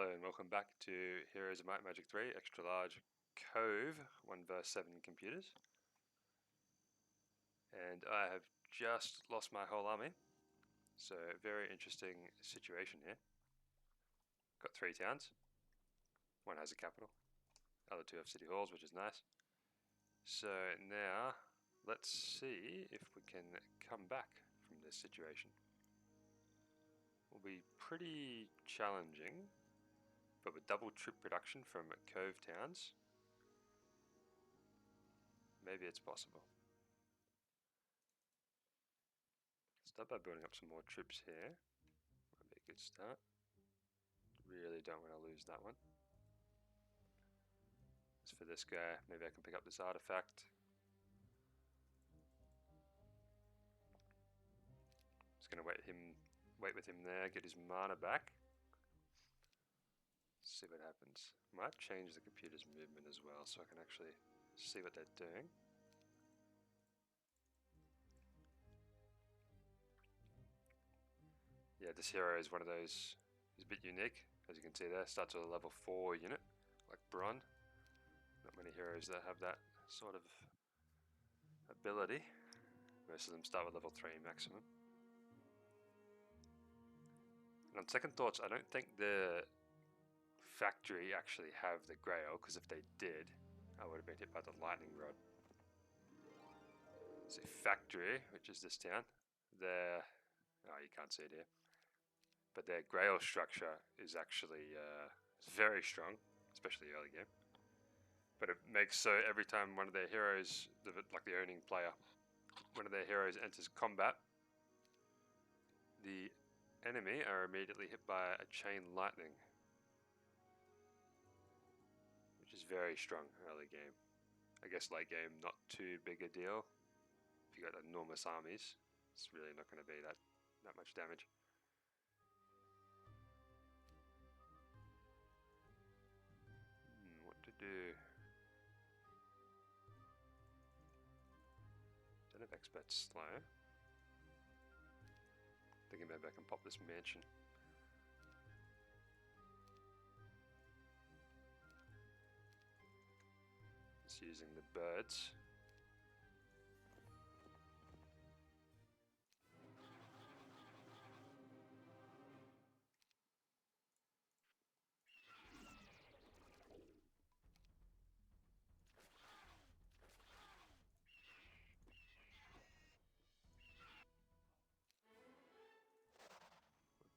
Hello and welcome back to Heroes of Might and Magic 3 Extra Large Cove 1 vs 7 computers. And I have just lost my whole army, so very interesting situation here. Got 3 towns, one has a capital, other 2 have city halls, which is nice. So now let's see if we can come back from this situation. Will be pretty challenging, but with double troop production from Cove towns, maybe it's possible. Start by building up some more troops here. Might be a good start. Really don't want to lose that one. As for this guy, maybe I can pick up this artifact. Just gonna wait with him there, get his mana back. See what happens. Might change the computer's movement as well, so I can actually see what they're doing. Yeah, this hero is one of those. He's a bit unique, as you can see there. Starts with a level 4 unit, like Bron. Not many heroes that have that sort of ability. Most of them start with level 3 maximum. And on second thoughts, I don't think the factory actually have the Grail, because if they did, I would have been hit by the lightning rod. See, factory, which is this town, oh, you can't see it here, but their Grail structure is actually very strong, especially early game. But it makes so every time one of their heroes, like the owning player, one of their heroes enters combat, the enemy are immediately hit by a chain lightning, which is very strong early game. I guess late game not too big a deal. If you got enormous armies, it's really not going to be that much damage. What to do? Don't have experts slow. Thinking maybe I can pop this mansion. Just using the birds.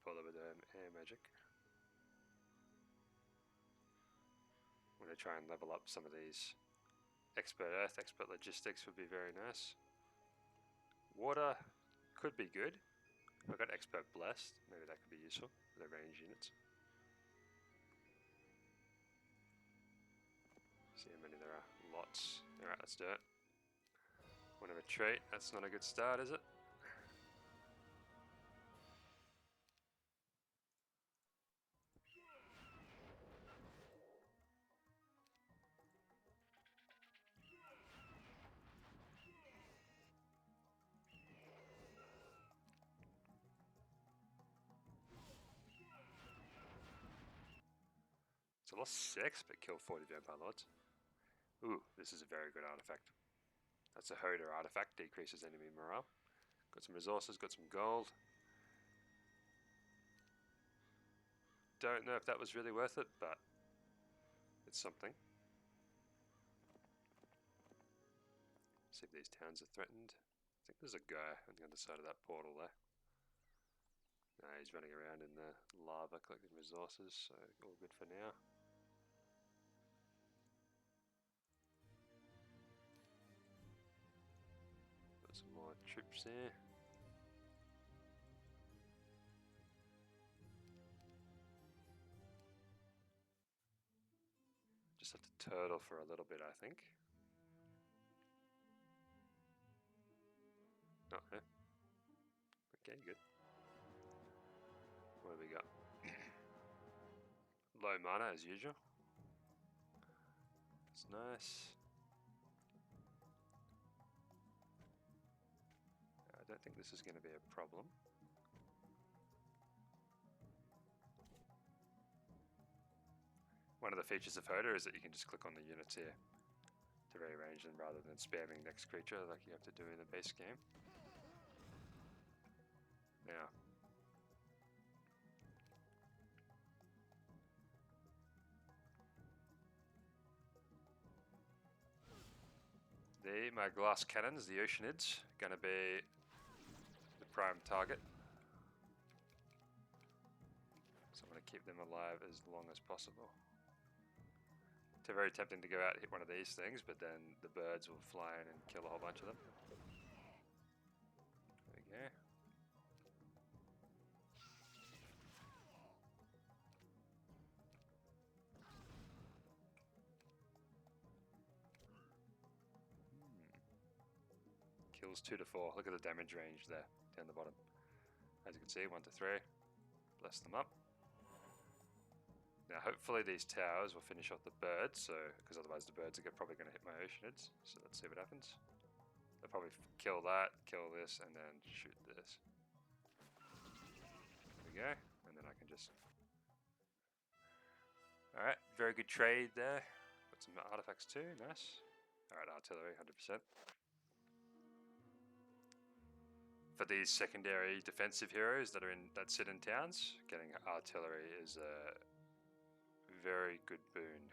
Pull over the air magic. I'm going to try and level up some of these. Expert earth, expert logistics would be very nice. Water could be good. If I got expert blessed, maybe that could be useful for the range units. See how many there are. Lots. Alright, let's do it. Want to retreat? That's not a good start, is it? So lost 6, but killed 40 Vampire Lords. Ooh, this is a very good artifact. That's a HotA artifact, decreases enemy morale. Got some resources, got some gold. Don't know if that was really worth it, but it's something. See if these towns are threatened. I think there's a guy on the other side of that portal there. No, he's running around in the lava collecting resources, so all good for now. Got some more troops there. Just have to turtle for a little bit, I think. Oh, yeah. Okay, good. What have we got? Low mana as usual. That's nice. I don't think this is going to be a problem. One of the features of HotA is that you can just click on the units here to rearrange them rather than spamming next creature like you have to do in the base game. Now, my glass cannons, the Oceanids, gonna be the prime target. So I'm gonna keep them alive as long as possible. It's very tempting to go out and hit one of these things, but then the birds will fly in and kill a whole bunch of them. There we go. Kills 2 to 4. Look at the damage range there down the bottom. As you can see, 1 to 3. Bless them up. Now hopefully these towers will finish off the birds, because otherwise the birds are probably going to hit my Oceanids. So let's see what happens. They'll probably kill that, kill this, and then shoot this. There we go. And then I can just... Alright, very good trade there. Got some artifacts too, nice. Alright, artillery, 100%. For these secondary defensive heroes that sit in towns, getting artillery is a very good boon.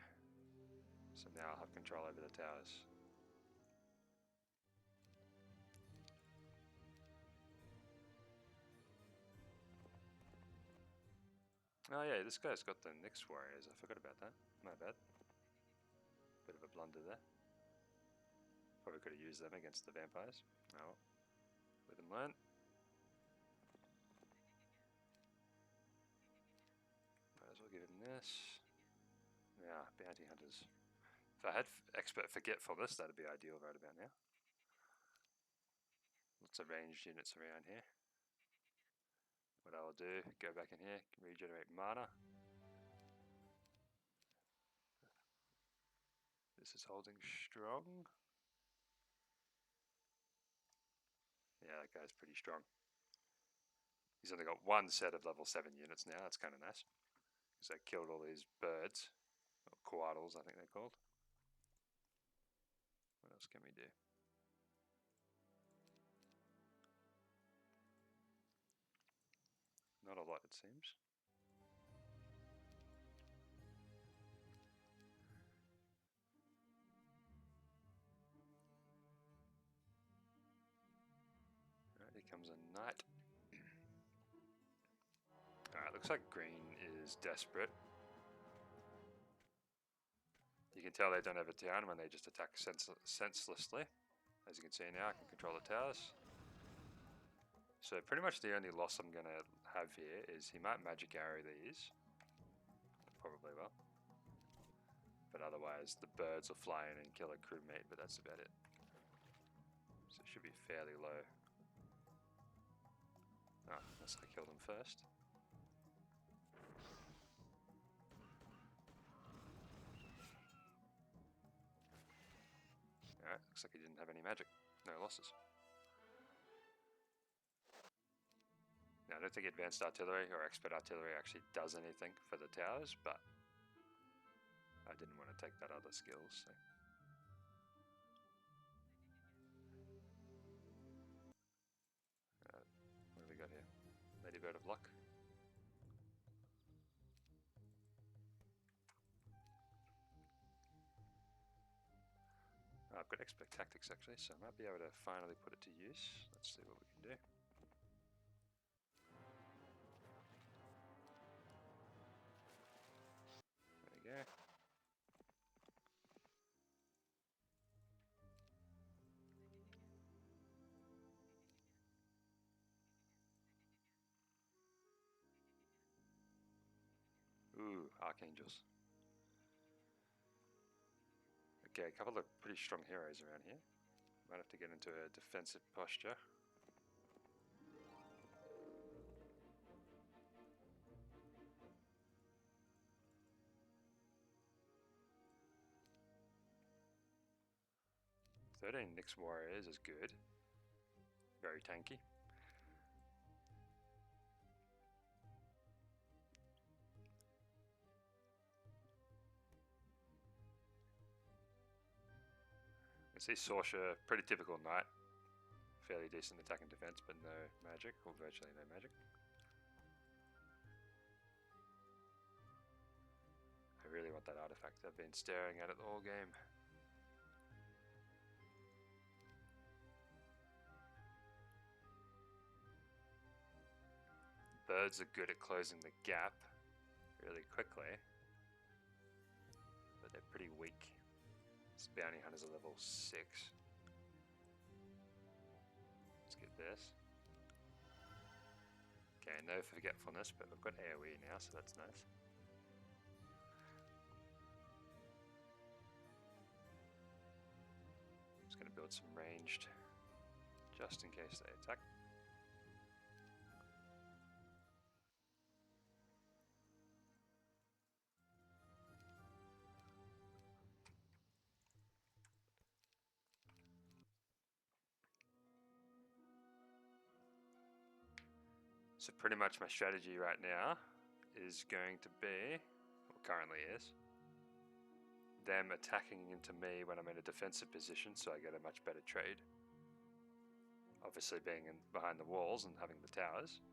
So now I'll have control over the towers. Oh yeah, this guy's got the Nyx warriors. I forgot about that. My bad. Bit of a blunder there. Probably could have used them against the vampires. Oh, live and learn. Might as well give him this. Yeah, bounty hunters. If I had expert forgetfulness, that'd be ideal right about now. Lots of ranged units around here. What I'll do, go back in here, regenerate mana. This is holding strong. Yeah, that guy's pretty strong. He's only got one set of level 7 units now, that's kind of nice. Because I killed all these birds. Or coatls, I think they're called. What else can we do? Not a lot, it seems. Alright, here comes a knight. Alright, looks like green is desperate. You can tell they don't have a town when they just attack senselessly. As you can see now, I can control the towers. So pretty much the only loss I'm going to have here is he might magic arrow these. Probably will. But otherwise the birds will fly in and kill a crewmate, but that's about it. So it should be fairly low. Oh, unless I kill them first. Alright, looks like he didn't have any magic. No losses. Now I don't think advanced artillery or expert artillery actually does anything for the towers, but I didn't want to take that other skills, so. What have we got here? Ladybird of Luck. I've got expert tactics actually, so I might be able to finally put it to use. Let's see what we can do. There we go. Ooh, Archangels. Okay, a couple of pretty strong heroes around here. Might have to get into a defensive posture. Nyx warriors is good. Very tanky. can see Sorsha, pretty typical knight. Fairly decent attack and defense, but no magic, or virtually no magic. I really want that artifact. I've been staring at it all game. Birds are good at closing the gap really quickly, but they're pretty weak. This bounty hunters are level 6. Let's get this. Okay, no forgetfulness, but we've got AoE now, so that's nice. Just going to build some ranged, just in case they attack. So pretty much my strategy right now is going to be, or currently is, them attacking into me when I'm in a defensive position, so I get a much better trade. Obviously being behind the walls and having the towers,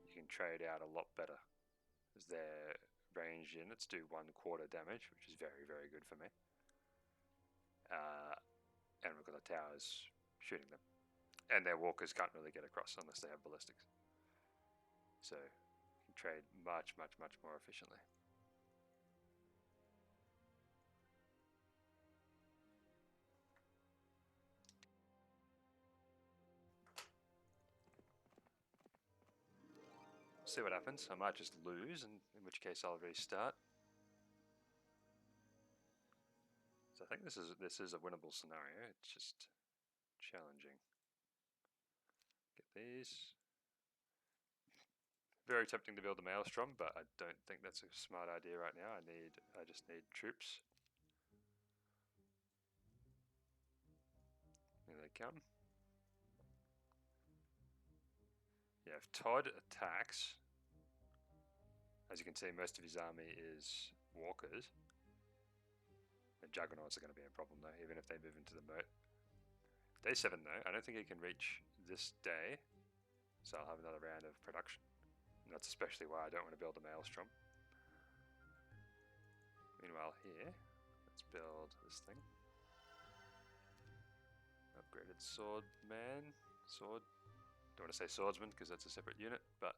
you can trade out a lot better, as their ranged units do 1/4 damage, which is very, very good for me. And we've got the towers shooting them. And their walkers can't really get across unless they have ballistics. So you can trade much, much, much more efficiently. See what happens. I might just lose, and in which case I'll restart. So I think this is a winnable scenario. It's just challenging. Get these. Very tempting to build a maelstrom, but I don't think that's a smart idea right now. I just need troops. Here they come. Yeah, if Todd attacks, as you can see, most of his army is walkers. The juggernauts are going to be a problem though, even if they move into the moat. Day 7 though, I don't think he can reach this day, so I'll have another round of production. And that's especially why I don't want to build a maelstrom. Meanwhile here, let's build this thing. Upgraded swordman, sword. Don't want to say swordsman because that's a separate unit, but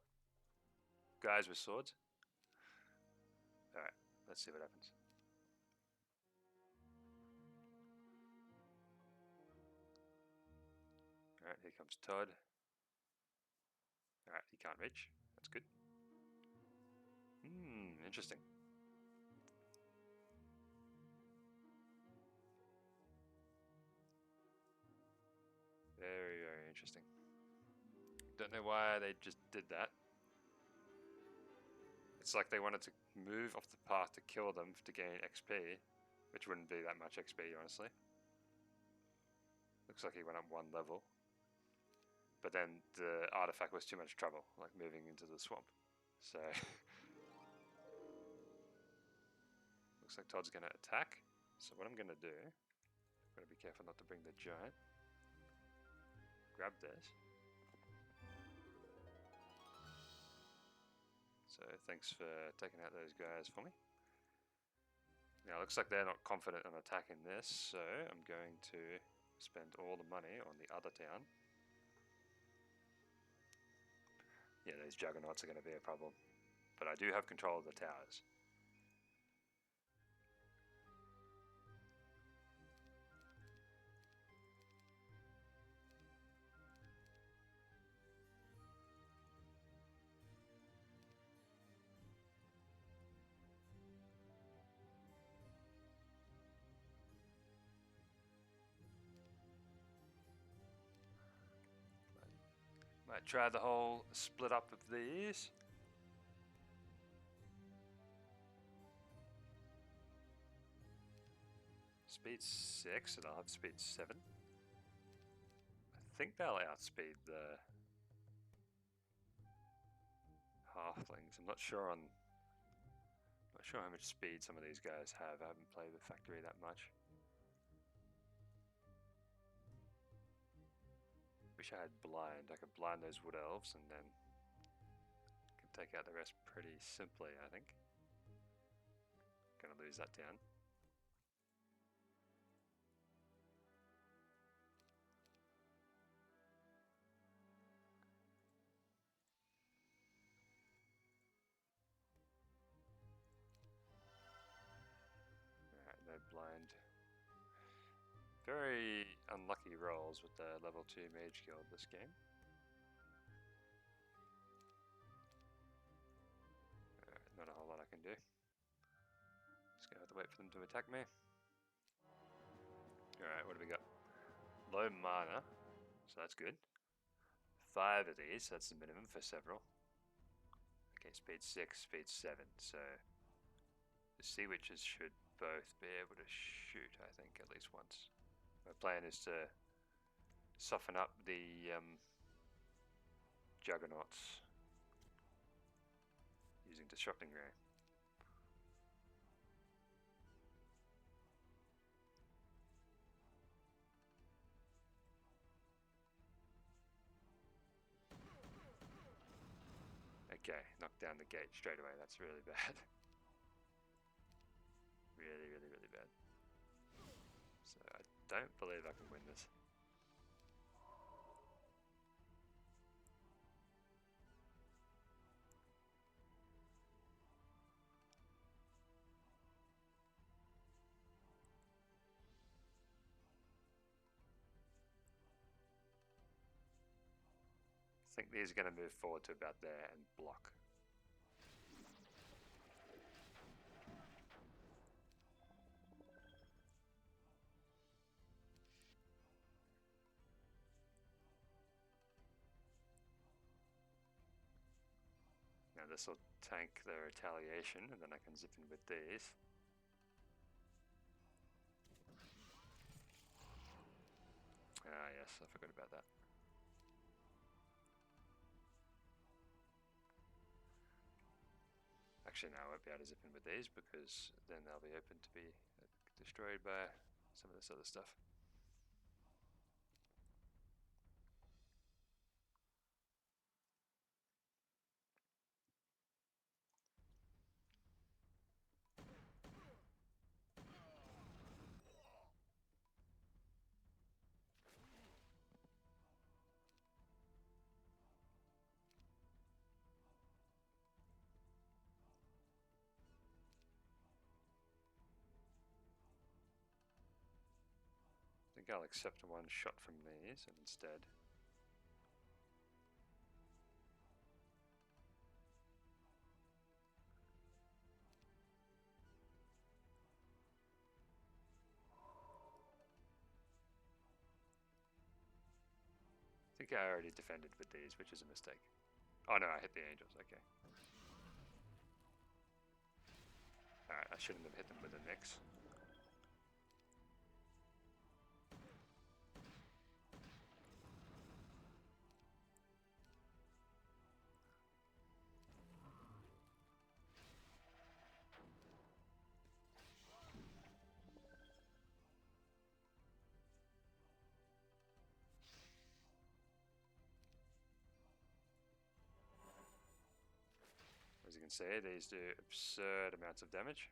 guys with swords. Alright, let's see what happens. Alright, here comes Todd. Alright, he can't reach. That's good. Interesting. Very, very interesting. Don't know why they just did that. It's like they wanted to move off the path to kill them to gain XP, which wouldn't be that much XP, honestly. Looks like he went up 1 level. But then the artifact was too much trouble, like moving into the swamp. So looks like Todd's going to attack. So what I'm going to do, I'm going to be careful not to bring the giant. Grab this. So thanks for taking out those guys for me. Now it looks like they're not confident in attacking this, so I'm going to spend all the money on the other town. Yeah, those juggernauts are going to be a problem. But I do have control of the towers. Might try the whole split up of these. Speed 6 and I'll have speed 7. I think they'll outspeed the halflings. I'm not sure how much speed some of these guys have. I haven't played the factory that much. Wish I had blind. I could blind those wood elves and then can take out the rest pretty simply, I think. Gonna lose that down. Alright, no blind. Very unlucky rolls with the level 2 mage guild this game. Alright, not a whole lot I can do. Just gonna have to wait for them to attack me. Alright, what do we got? Low mana, so that's good. 5 of these, that's the minimum for several. Okay, speed 6, speed 7, so the sea witches should both be able to shoot, I think, at least once. My plan is to soften up the juggernauts using disrupting ray. Okay, knock down the gate straight away. That's really bad. Really, really, really bad. So I don't believe I can win this. I think these are going to move forward to about there and block. Now this will tank the retaliation, and then I can zip in with these. Ah yes, I forgot about that. Actually, no, I won't be able to zip in with these because then they'll be open to be destroyed by some of this other stuff. I think I'll accept one shot from these instead. I think I already defended with these, which is a mistake. Oh no, I hit the angels, okay. Alright, I shouldn't have hit them with a mix. As you can see, these do absurd amounts of damage.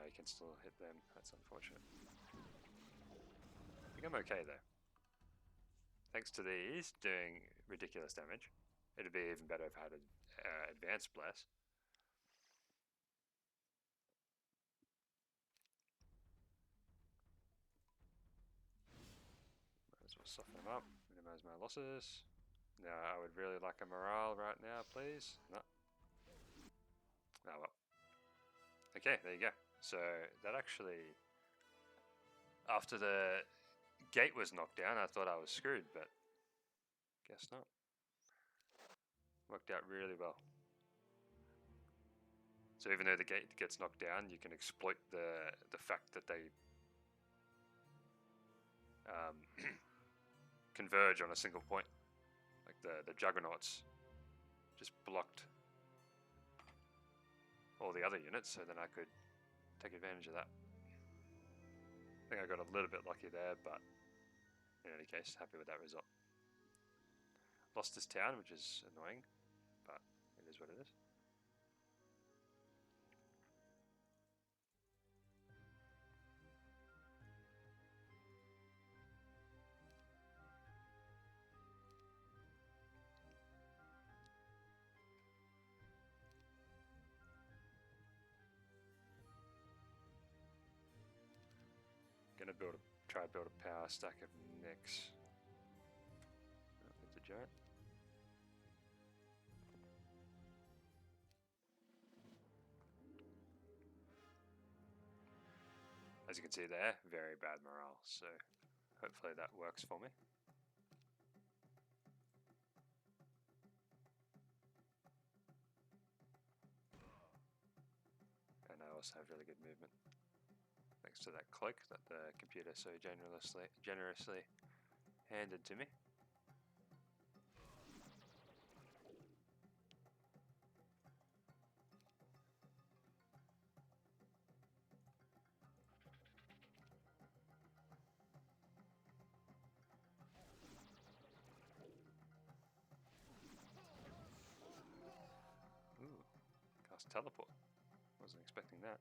You can still hit them, that's unfortunate. I think I'm okay though. Thanks to these doing ridiculous damage. It'd be even better if I had an advanced bless. Might as well soften them up, minimize my losses. Now I would really like a morale right now, please. No. Oh well. Okay, there you go. So that actually, after the gate was knocked down, I thought I was screwed, but guess not. Worked out really well. So even though the gate gets knocked down, you can exploit the fact that they converge on a single point. Like the juggernauts just blocked all the other units, so then I could take advantage of that. I think I got a little bit lucky there, but in any case, happy with that result. Lost this town, which is annoying, but it is what it is. Gonna try to build a power stack of Nyx. Oh, it's a giant. As you can see there, very bad morale, so hopefully that works for me. And I also have really good movement, thanks to that cloak that the computer so generously handed to me. Ooh, cast teleport. Wasn't expecting that.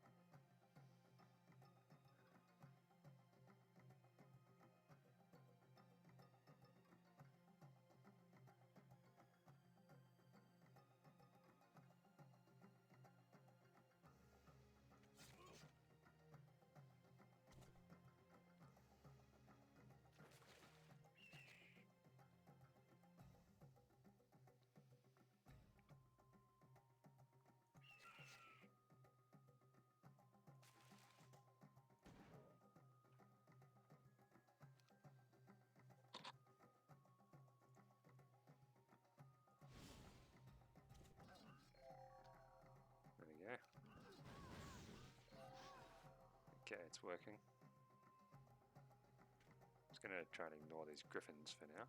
There we go. Okay, it's working. Just gonna try and ignore these griffins for now.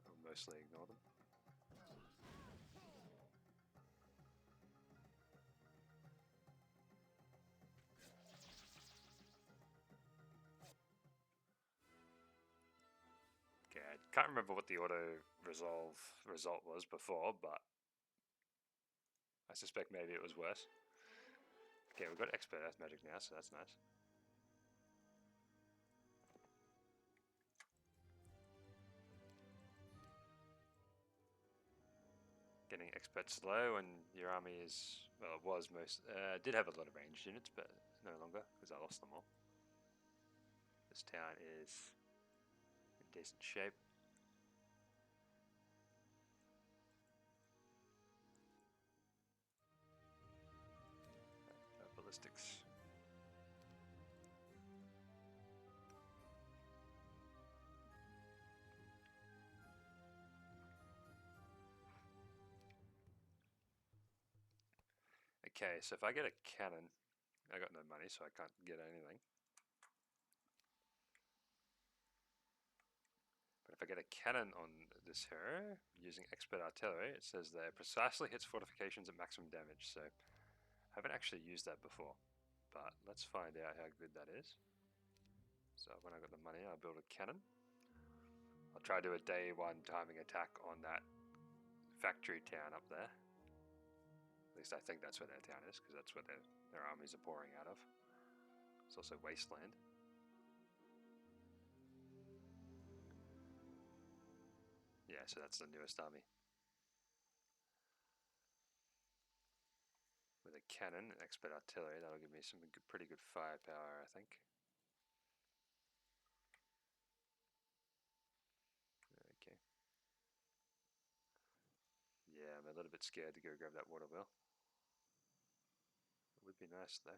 I'll mostly ignore them. Okay, I can't remember what the auto resolve result was before, but I suspect maybe it was worse. Okay, we've got expert earth magic now, so that's nice. Getting expert slow, and your army is, well, it was did have a lot of ranged units, but no longer because I lost them all. This town is in decent shape. Ballistics. Okay, so if I get a cannon, I got no money, so I can't get anything. But if I get a cannon on this hero using expert artillery, it says that it precisely hits fortifications at maximum damage. So I haven't actually used that before, but let's find out how good that is. So when I got the money, I'll build a cannon. I'll try to do a day one timing attack on that factory town up there. At least I think that's where their town is, because that's where their armies are pouring out of. It's also wasteland. Yeah, so that's the newest army. With a cannon and expert artillery, that'll give me some pretty good firepower, I think. Okay. Yeah, I'm a little bit scared to go grab that water wheel. It would be nice though.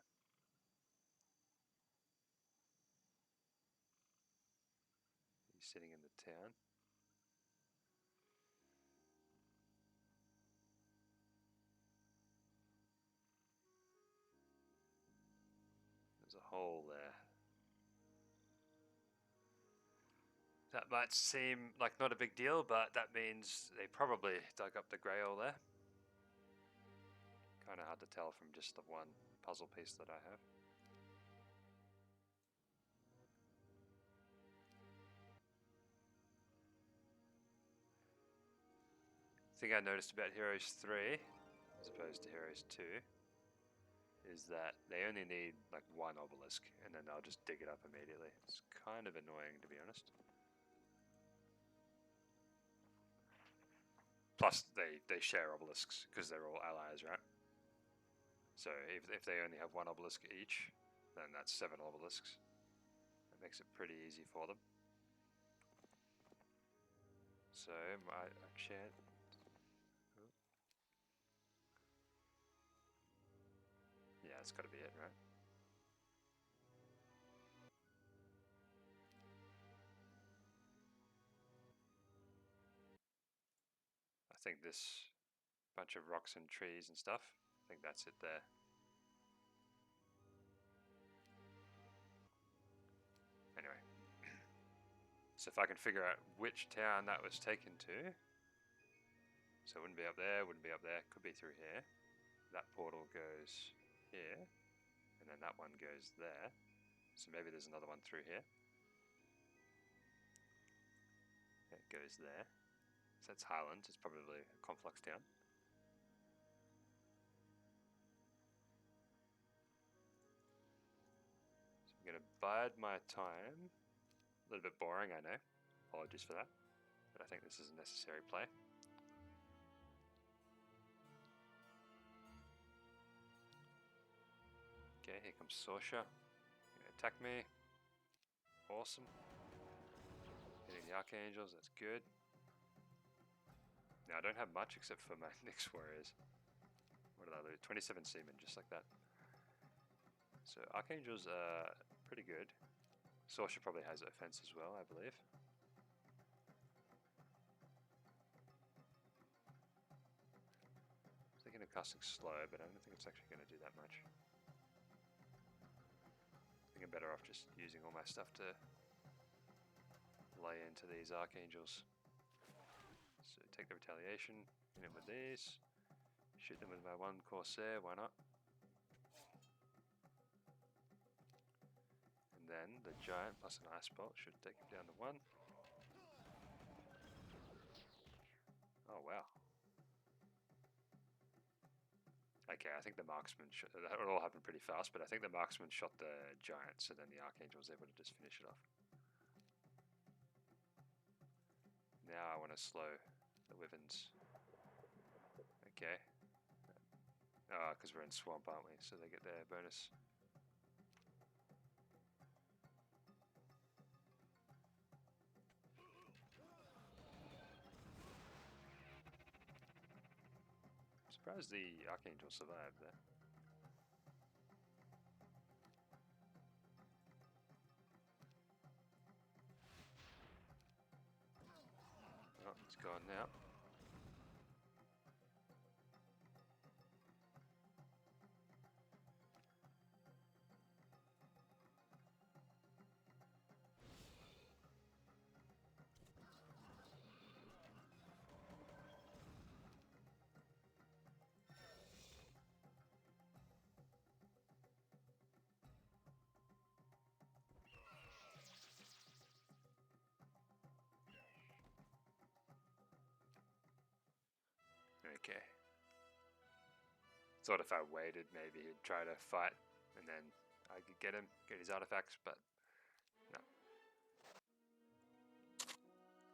sitting in the town. There's a hole there. That might seem like not a big deal, but that means they probably dug up the grey hole there. Kind of hard to tell from just the one puzzle piece that I have. The thing I noticed about Heroes 3, as opposed to Heroes 2, is that they only need like one obelisk, and then they'll just dig it up immediately. It's kind of annoying, to be honest. Plus, they share obelisks, because they're all allies, right? So if they only have one obelisk each, then that's 7 obelisks. That makes it pretty easy for them. So my chant. Yeah, that's got to be it, right? I think this bunch of rocks and trees and stuff, I think that's it there. Anyway, so if I can figure out which town that was taken to, so it wouldn't be up there, wouldn't be up there, could be through here. That portal goes here, and then that one goes there. So maybe there's another one through here. It goes there. So that's Highland, it's probably a Conflux town. So I'm going to bide my time. A little bit boring, I know. Apologies for that. But I think this is a necessary play. Okay, here comes Sorsha. Gonna attack me. Awesome. Hitting the Archangels, that's good. Now I don't have much except for my Nyx Warriors. What did I lose? 27 Seamen, just like that. So Archangels are pretty good. Sorsha probably has offense as well, I believe. Thinking of casting slow, but I don't think it's actually going to do that much. I think I'm better off just using all my stuff to lay into these Archangels. So take the retaliation, hit them with these, shoot them with my one Corsair, why not? And then the Giant plus an Ice Bolt should take him down to 1. Oh wow. Okay, I think the Marksman, that all happened pretty fast, but I think the Marksman shot the Giant, so then the Archangel was able to just finish it off. Now I want to slow the Wyverns. Okay. Oh, because we're in Swamp, aren't we? So they get their bonus. I'm surprised the Archangel survived there. Oh, it's gone now. Okay. Thought if I waited, maybe he'd try to fight, and then I could get him, get his artifacts, but no.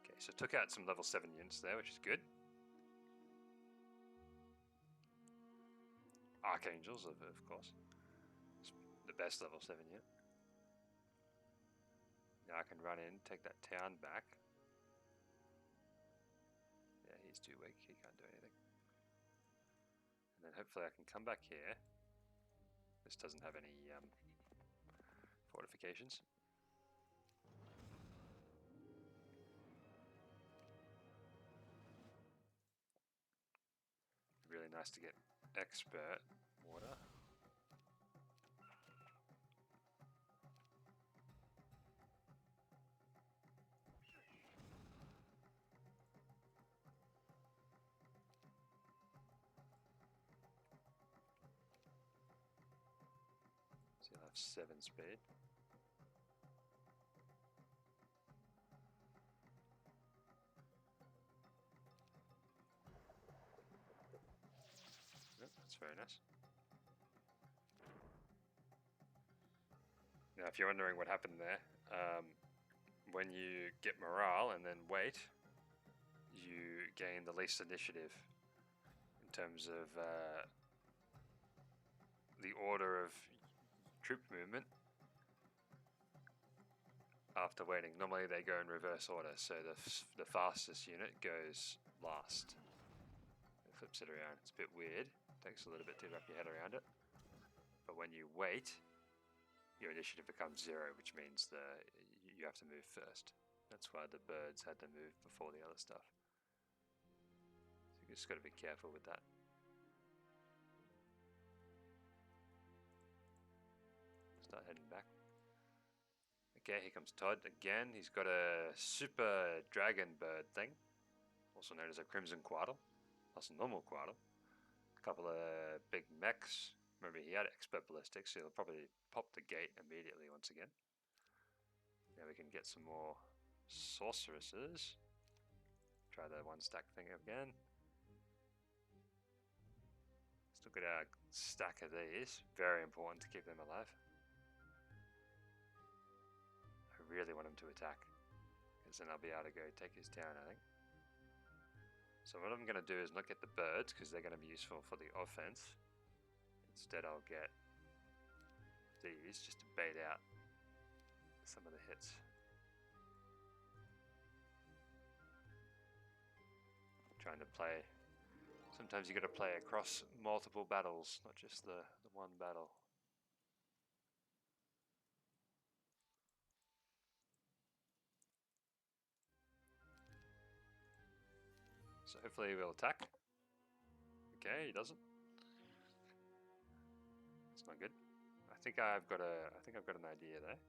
Okay, so took out some level 7 units there, which is good. Archangels, of course. It's the best level 7 unit. Now I can run in, take that town back. Yeah, he's too weak, he can't do anything. And then hopefully I can come back here. This doesn't have any fortifications. nice to get expert water. So you'll have 7 speed. Yep, that's very nice. Now, if you're wondering what happened there, when you get morale and then wait, you gain the least initiative in terms of the order of troop movement after waiting. Normally they go in reverse order, so the fastest unit goes last. It flips it around. It's a bit weird. Takes a little bit to wrap your head around it. But when you wait, your initiative becomes 0, which means you have to move first. That's why the birds had to move before the other stuff. So you just got to be careful with that. Start heading back. Okay, here comes Todd again. He's got a super dragon bird thing, also known as a crimson quaddle. That's a normal quaddle. A couple of big mechs. Remember, he had expert ballistics, so he'll probably pop the gate immediately once again. Now we can get some more sorceresses. Try the 1 stack thing again. Still got a stack of these. Very important to keep them alive. I really want him to attack, because then I'll be able to go take his town, I think. So what I'm going to do is not get the birds, because they're going to be useful for the offense. Instead I'll get these just to bait out some of the hits. Trying to play. Sometimes you got to play across multiple battles, not just the one battle. So hopefully we'll attack. Okay, he doesn't. That's not good. I think I've got an idea there.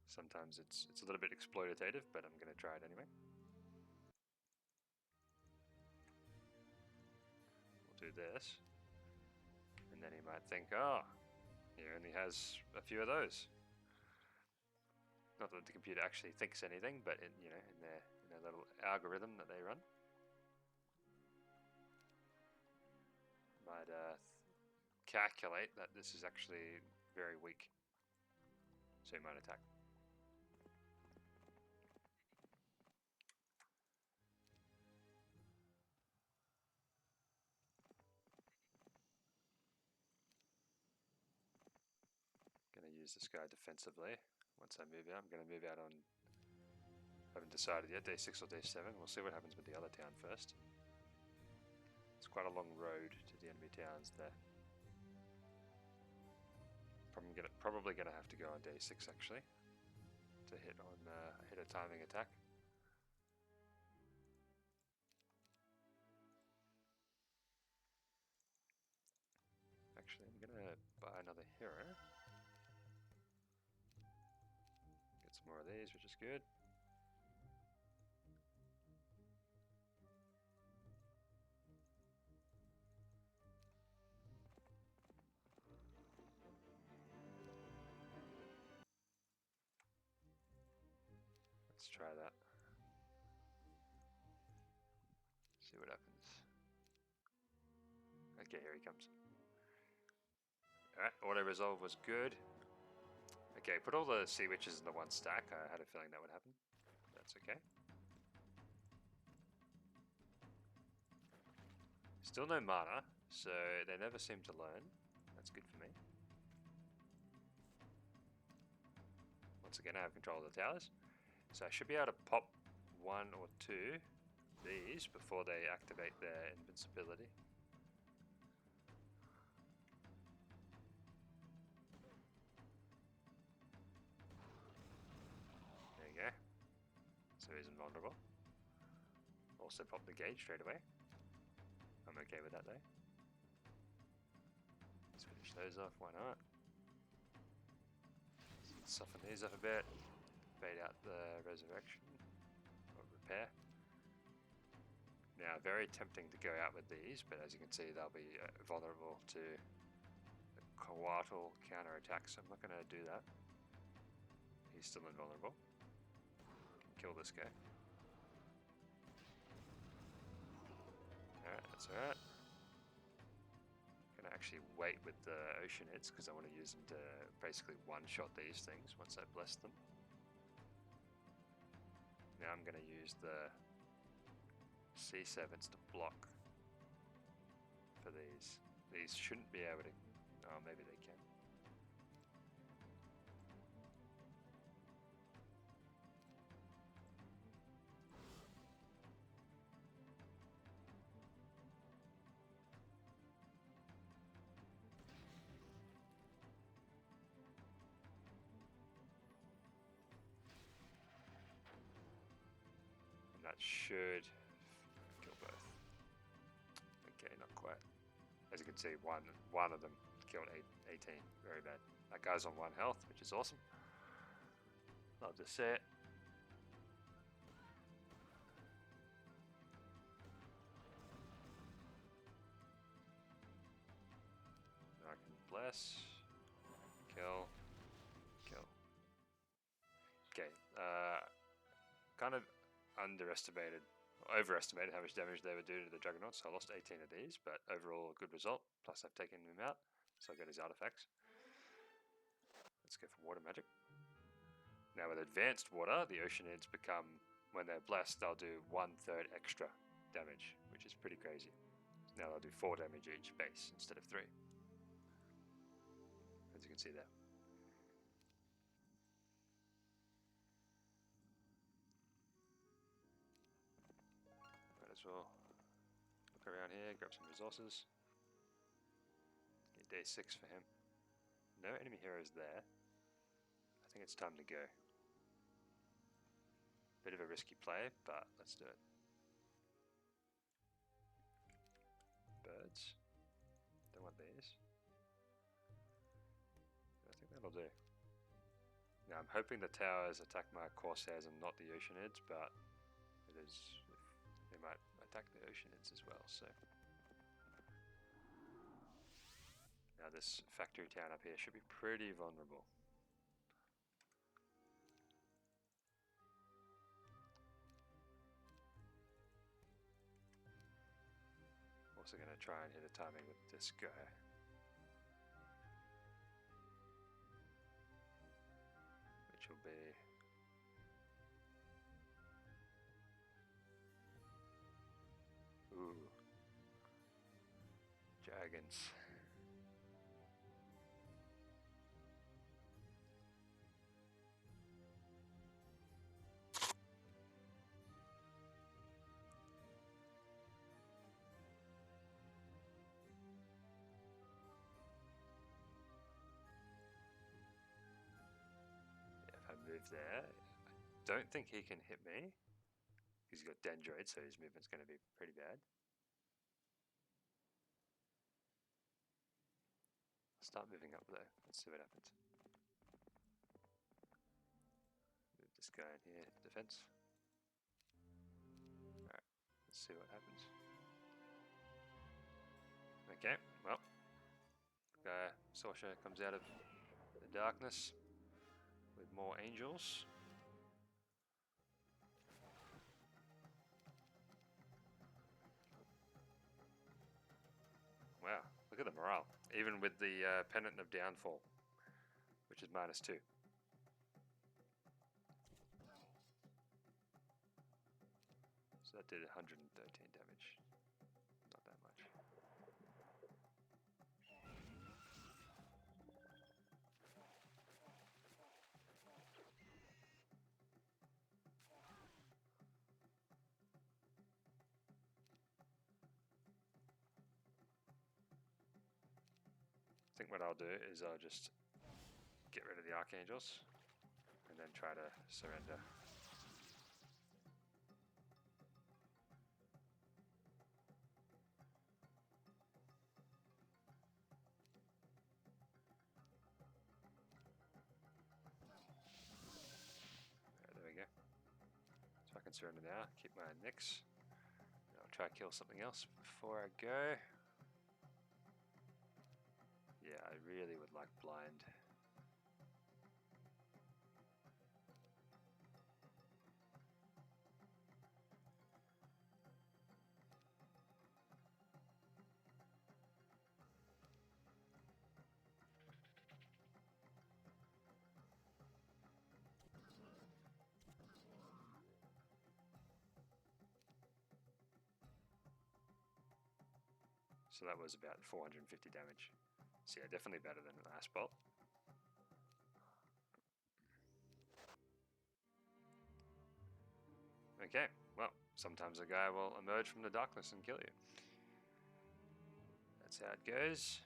Sometimes it's a little bit exploitative, but I'm going to try it anyway. We'll do this. And then he might think, oh, he only has a few of those. Not that the computer actually thinks anything, but in their little algorithm that they run. Might calculate that this is actually very weak. So he might attack. Gonna use this guy defensively. Once I move out, I'm gonna move out on, haven't decided yet, day 6 or day 7. We'll see what happens with the other town first. It's quite a long road to the enemy towns there. Probably gonna have to go on day 6 actually to hit a timing attack. Actually, I'm gonna buy another hero. Get some more of these, which is good. Let's try that. See what happens. Okay, here he comes. Alright, auto resolve was good. Okay, put all the sea witches in the 1 stack. I had a feeling that would happen. That's okay. Still no mana, so they never seem to learn. That's good for me. Once again, I have control of the towers. So I should be able to pop 1 or 2 these before they activate their invincibility. There you go. So he's invulnerable. Also pop the gauge straight away. I'm okay with that though. Let's finish those off, why not? Soften these up a bit. Fade out the resurrection or repair. Now, very tempting to go out with these, but as you can see, they'll be vulnerable to coatl counter attacks. So I'm not going to do that. He's still invulnerable. Kill this guy. Alright, that's alright. Gonna actually wait with the Oceanids because I want to use them to basically one-shot these things once I bless them. Now I'm gonna use the C7s to block for these. These shouldn't be able to... oh, maybe they can. And that should kill both. Okay, not quite. As you can see, one of them killed 18. Very bad. That guy's on 1 health, which is awesome. Love to see it. I can bless, kill, kill. Okay, kind of overestimated how much damage they would do to the Juggernauts, so I lost 18 of these, but overall a good result, plus I've taken him out, so I got his artifacts. Let's go for water magic. Now with advanced water, the Oceanids become, when they're blessed, they'll do 1/3 extra damage, which is pretty crazy. Now they'll do 4 damage each base instead of 3. As you can see there. Might as well look around here, grab some resources. Get day 6 for him. No enemy heroes there. I think it's time to go. Bit of a risky play, but let's do it. Birds. Don't want these. I think that'll do. Now I'm hoping the towers attack my Corsairs and not the Oceanids, but it is... they might attack the Oceanids as well, so... now this factory town up here should be pretty vulnerable. Also going to try and hit a timing with this guy. Which will be... ooh. Dragons. Move there. I don't think he can hit me. He's got Dendroid, so his movement's going to be pretty bad. I'll start moving up though. Let's see what happens. Move this guy in here, defense. Alright, let's see what happens. Okay, well, Sorcerer comes out of the darkness with more angels. Wow, look at the morale. Even with the Pennant of Downfall, which is -2. So that did 113 damage. Not that much. I think what I'll do is I'll just get rid of the Archangels and then try to surrender. Prince around now. Keep my Nyx. I'll try to kill something else before I go. Yeah, I really would like blind. So that was about 450 damage. So yeah, definitely better than the last bolt. Okay, well, sometimes a guy will emerge from the darkness and kill you. That's how it goes.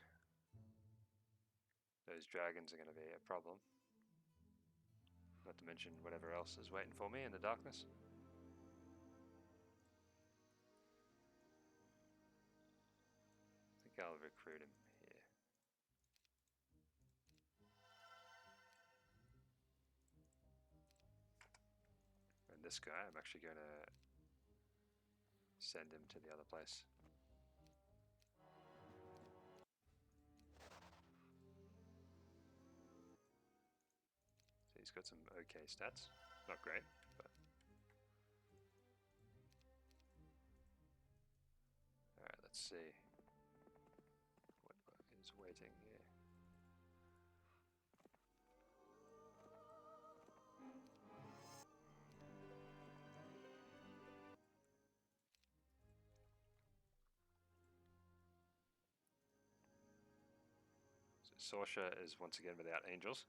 Those dragons are going to be a problem. Not to mention whatever else is waiting for me in the darkness. I think I'll recruit him here. And this guy, I'm actually going to send him to the other place. So he's got some okay stats. Not great, but... Alright, let's see what is waiting here. So Sorsha is once again without angels.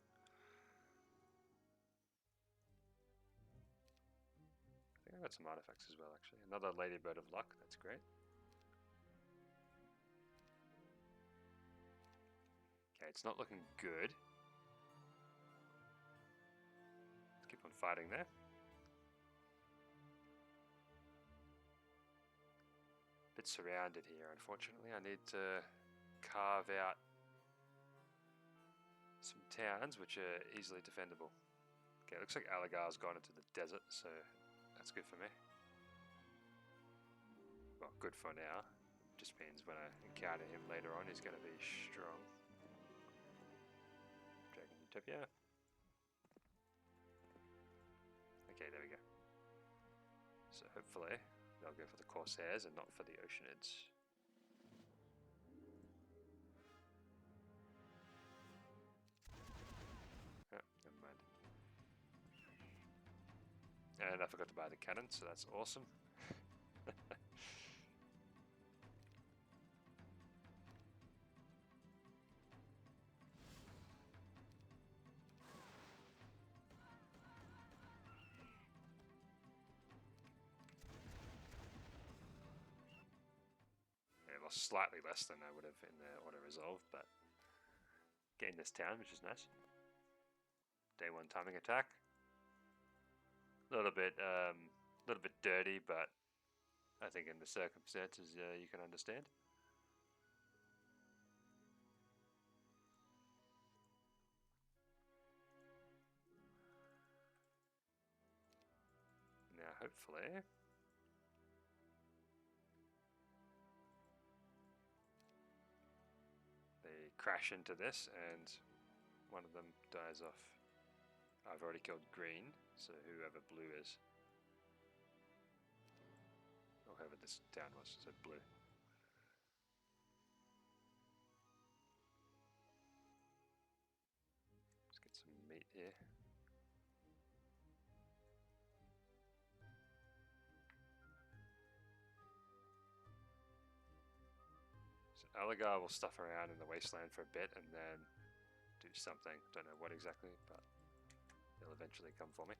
I think I got some artifacts as well, actually. Another Ladybird of Luck, that's great. Okay, it's not looking good. Let's keep on fighting there. Bit surrounded here, unfortunately. I need to carve out some towns which are easily defendable. Okay, looks like Alagar's gone into the desert, so that's good for me. Well, good for now. Just means when I encounter him later on, he's going to be strong. Dragon Utopia. Okay, there we go. So hopefully they'll go for the Corsairs and not for the Oceanids. Oh, never mind. And I forgot to buy the cannon, so that's awesome. I lost slightly less than I would have in the auto-resolve, but gained this town, which is nice. Day 1 timing attack. A little bit dirty, but I think in the circumstances you can understand. Now hopefully they crash into this and one of them dies off. I've already killed green, so whoever blue is, or whoever this town was, so blue. Let's get some meat here. So Alagar will stuff around in the wasteland for a bit and then do something. Don't know what exactly, but he'll eventually come for me.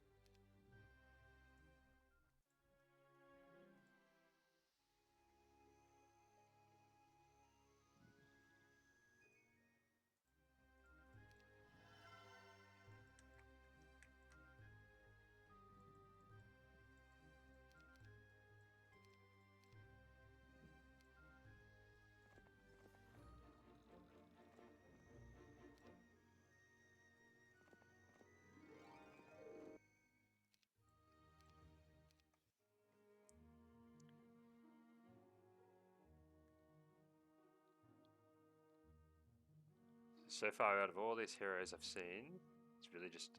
So far out of all these heroes I've seen, it's really just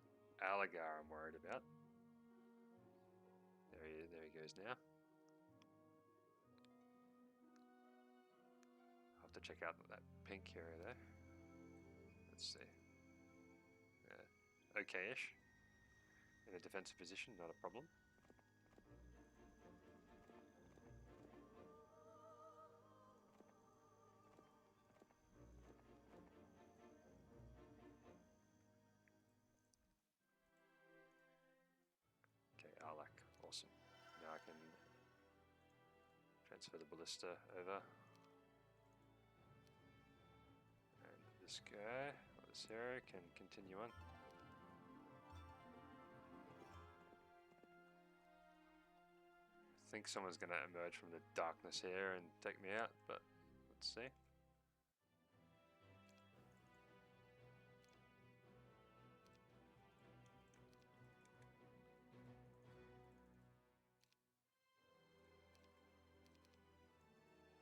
Alagar I'm worried about. There he goes now. I'll have to check out that pink hero there. Let's see. Okay-ish. In a defensive position, not a problem. Okay, Arlak, awesome. Now I can transfer the ballista over. And this guy, or this hero, can continue on. I think someone's going to emerge from the darkness here and take me out, but let's see.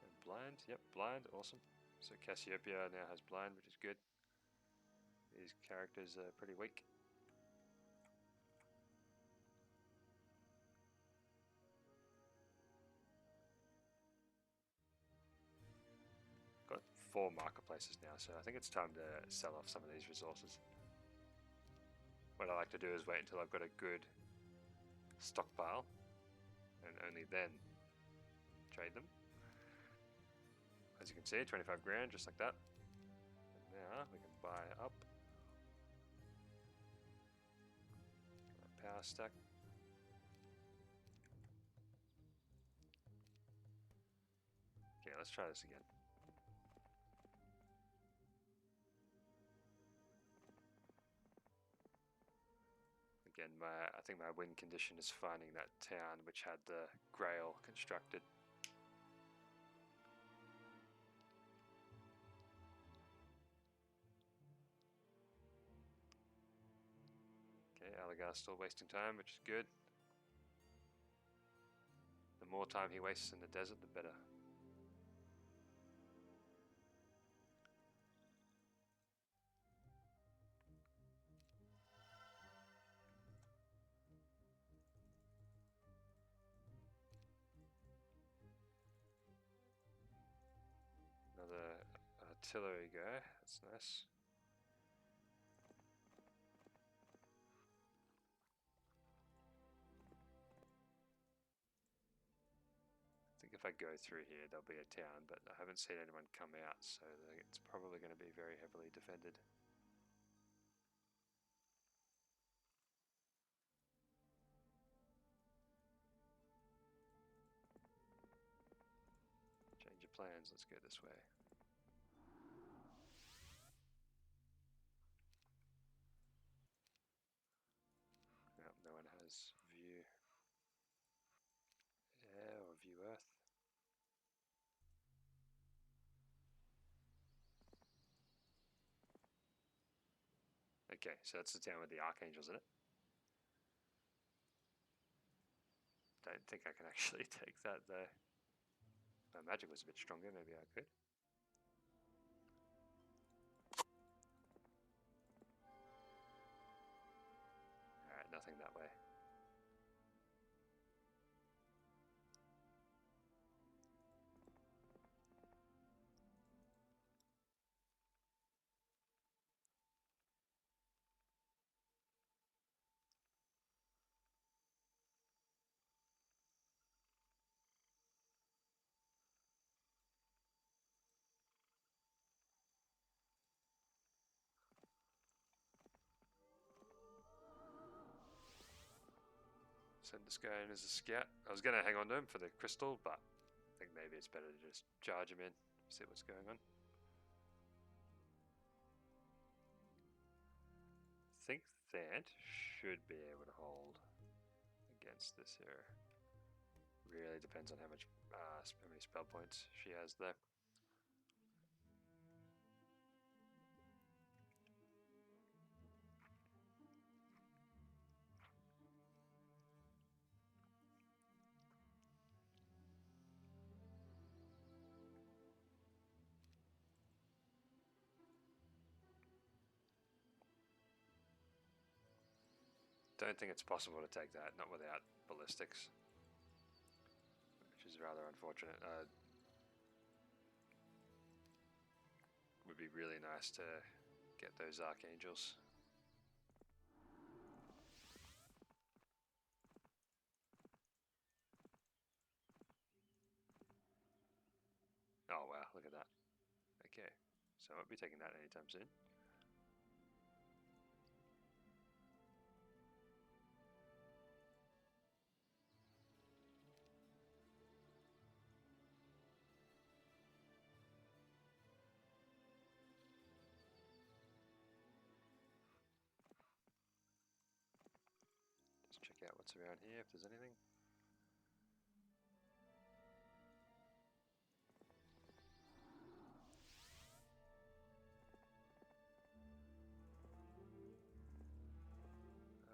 And blind, yep, blind, awesome. So Cassiopeia now has blind, which is good. These characters are pretty weak. Got 4 marketplaces now, so I think it's time to sell off some of these resources. What I like to do is wait until I've got a good stockpile, and only then trade them. As you can see, 25 grand, just like that. And now we can buy up. Power stack. Okay, let's try this again. Again, I think my win condition is finding that town which had the Grail constructed. Okay, Alagar's still wasting time, which is good. The more time he wastes in the desert, the better. Another artillery guy, that's nice. I think if I go through here, there'll be a town, but I haven't seen anyone come out, so it's probably going to be very heavily defended. Change your plans, let's go this way. Nope, no one has view air or view earth. Okay, so that's the town with the archangels in it. Don't think I can actually take that though. My magic was a bit stronger, maybe I could. Alright, nothing that way. Send this guy in as a scout. I was going to hang on to him for the crystal, but I think maybe it's better to just charge him in, see what's going on. I think Thant should be able to hold against this here. Really depends on how many spell points she has there. Don't think it's possible to take that, not without ballistics, which is rather unfortunate. Would be really nice to get those archangels. Oh wow, look at that. Okay, so I won't be taking that anytime soon. Just check out what's around here, if there's anything.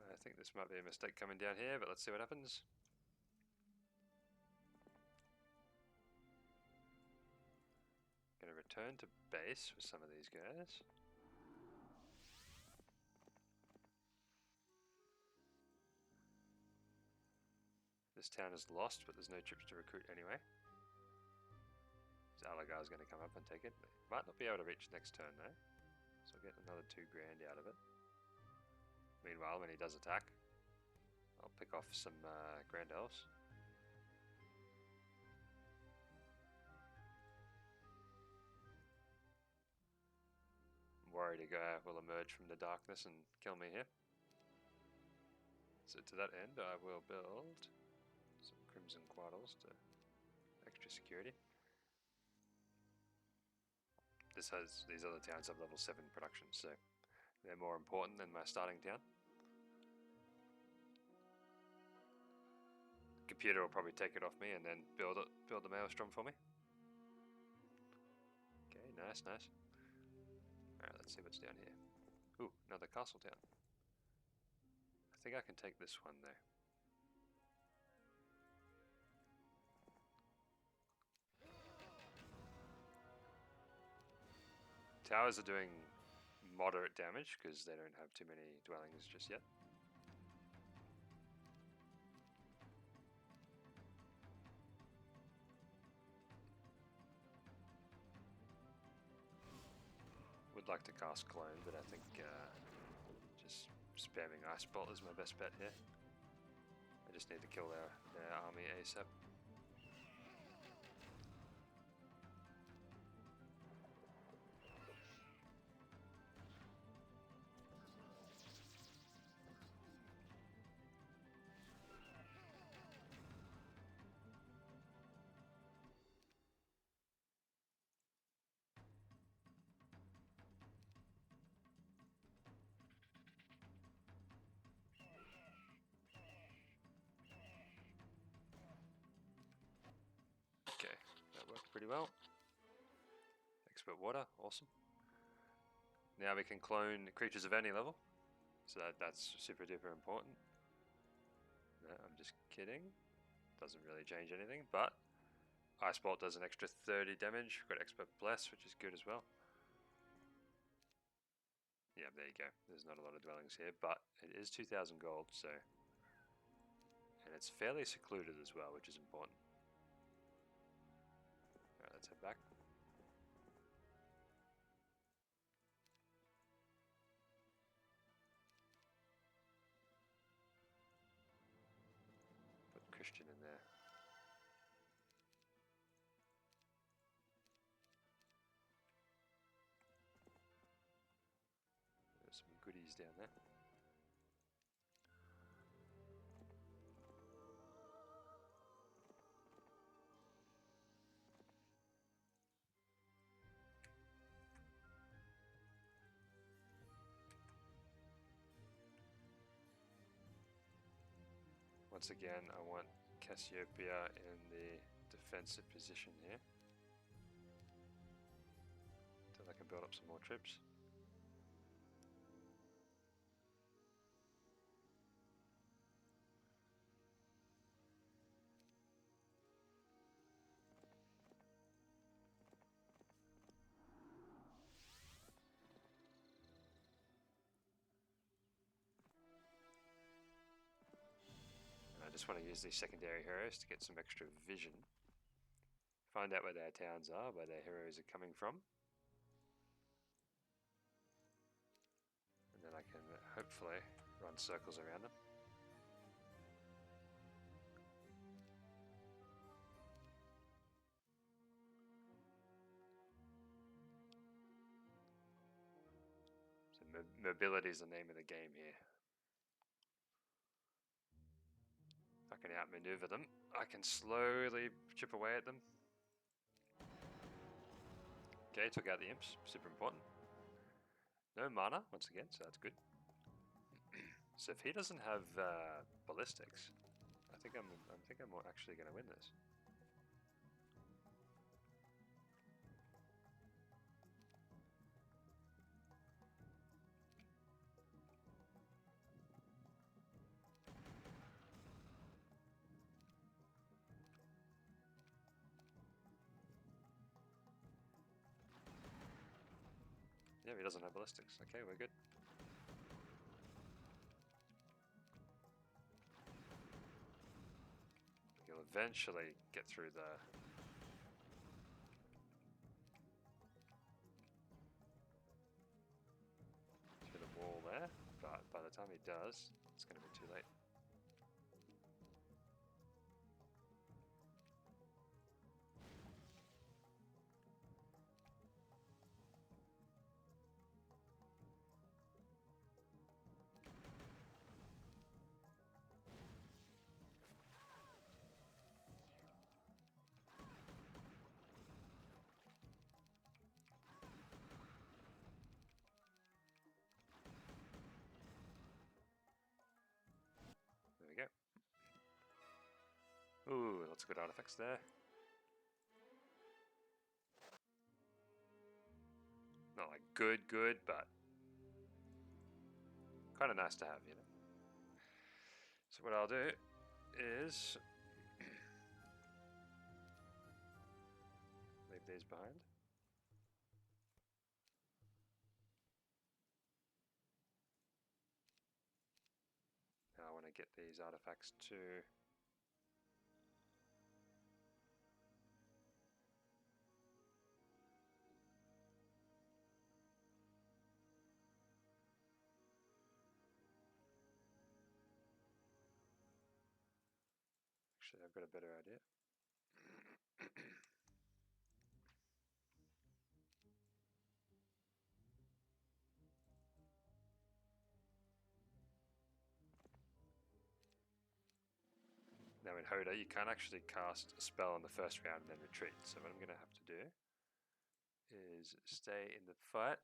I think this might be a mistake coming down here, but let's see what happens. Gonna return to base for some of these guys. This town is lost, but there's no troops to recruit anyway. This Alagar's going to come up and take it. Might not be able to reach next turn though, so I'll get another 2 grand out of it. Meanwhile, when he does attack, I'll pick off some Grand Elves. I'm worried a guy will emerge from the darkness and kill me here. So to that end, I will build some Crimson Quaddles to extra security. These other towns have level 7 production, so they're more important than my starting town. Computer will probably take it off me and then build the Maelstrom for me. Okay, nice. Alright, let's see what's down here. Ooh, another castle town. I think I can take this one though. Towers are doing moderate damage because they don't have too many dwellings just yet. Would like to cast Clone, but I think just spamming Ice Bolt is my best bet here. I just need to kill their army ASAP. Okay, that worked pretty well. Expert water, awesome. Now we can clone creatures of any level, so that's super duper important. No, I'm just kidding. Doesn't really change anything, but Ice Bolt does an extra 30 damage. We've got Expert Bless, which is good as well. Yeah, there you go. There's not a lot of dwellings here, but it is 2,000 gold, so... And it's fairly secluded as well, which is important. Alright, let's head back. Put Christian in there. There's some goodies down there. Once again, I want Cassiopeia in the defensive position here, so I can build up some more troops. just want to use these secondary heroes to get some extra vision. Find out where their towns are, where their heroes are coming from. And then I can hopefully run circles around them. So mobility is the name of the game here. If I can outmaneuver them, I can slowly chip away at them. Okay, took out the imps, super important. No mana, once again, so that's good. So if he doesn't have ballistics, I think I'm actually going to win this. Yeah, he doesn't have ballistics. Okay, we're good. He'll eventually get through the wall there, but by the time he does, it's going to be too late. There we go. Ooh, lots of good artifacts there. Not like good, but kind of nice to have, you know. So what I'll do is leave these behind. Now I want to get these artifacts to actually, I've got a better idea. Now in HotA, you can't actually cast a spell in the first round and then retreat. So what I'm going to have to do is stay in the fight.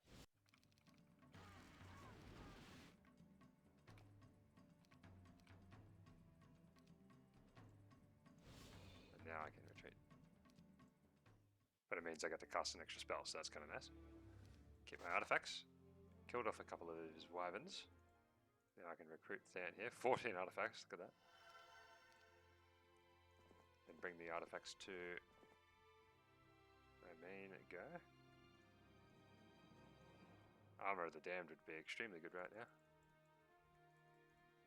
And now I can retreat. But it means I got to cast an extra spell, so that's kind of nice. Keep my artifacts. Killed off a couple of his wyverns. Now I can recruit Than here. 14 artifacts, look at that. And bring the artifacts to my main guy. Armor of the Damned would be extremely good right now.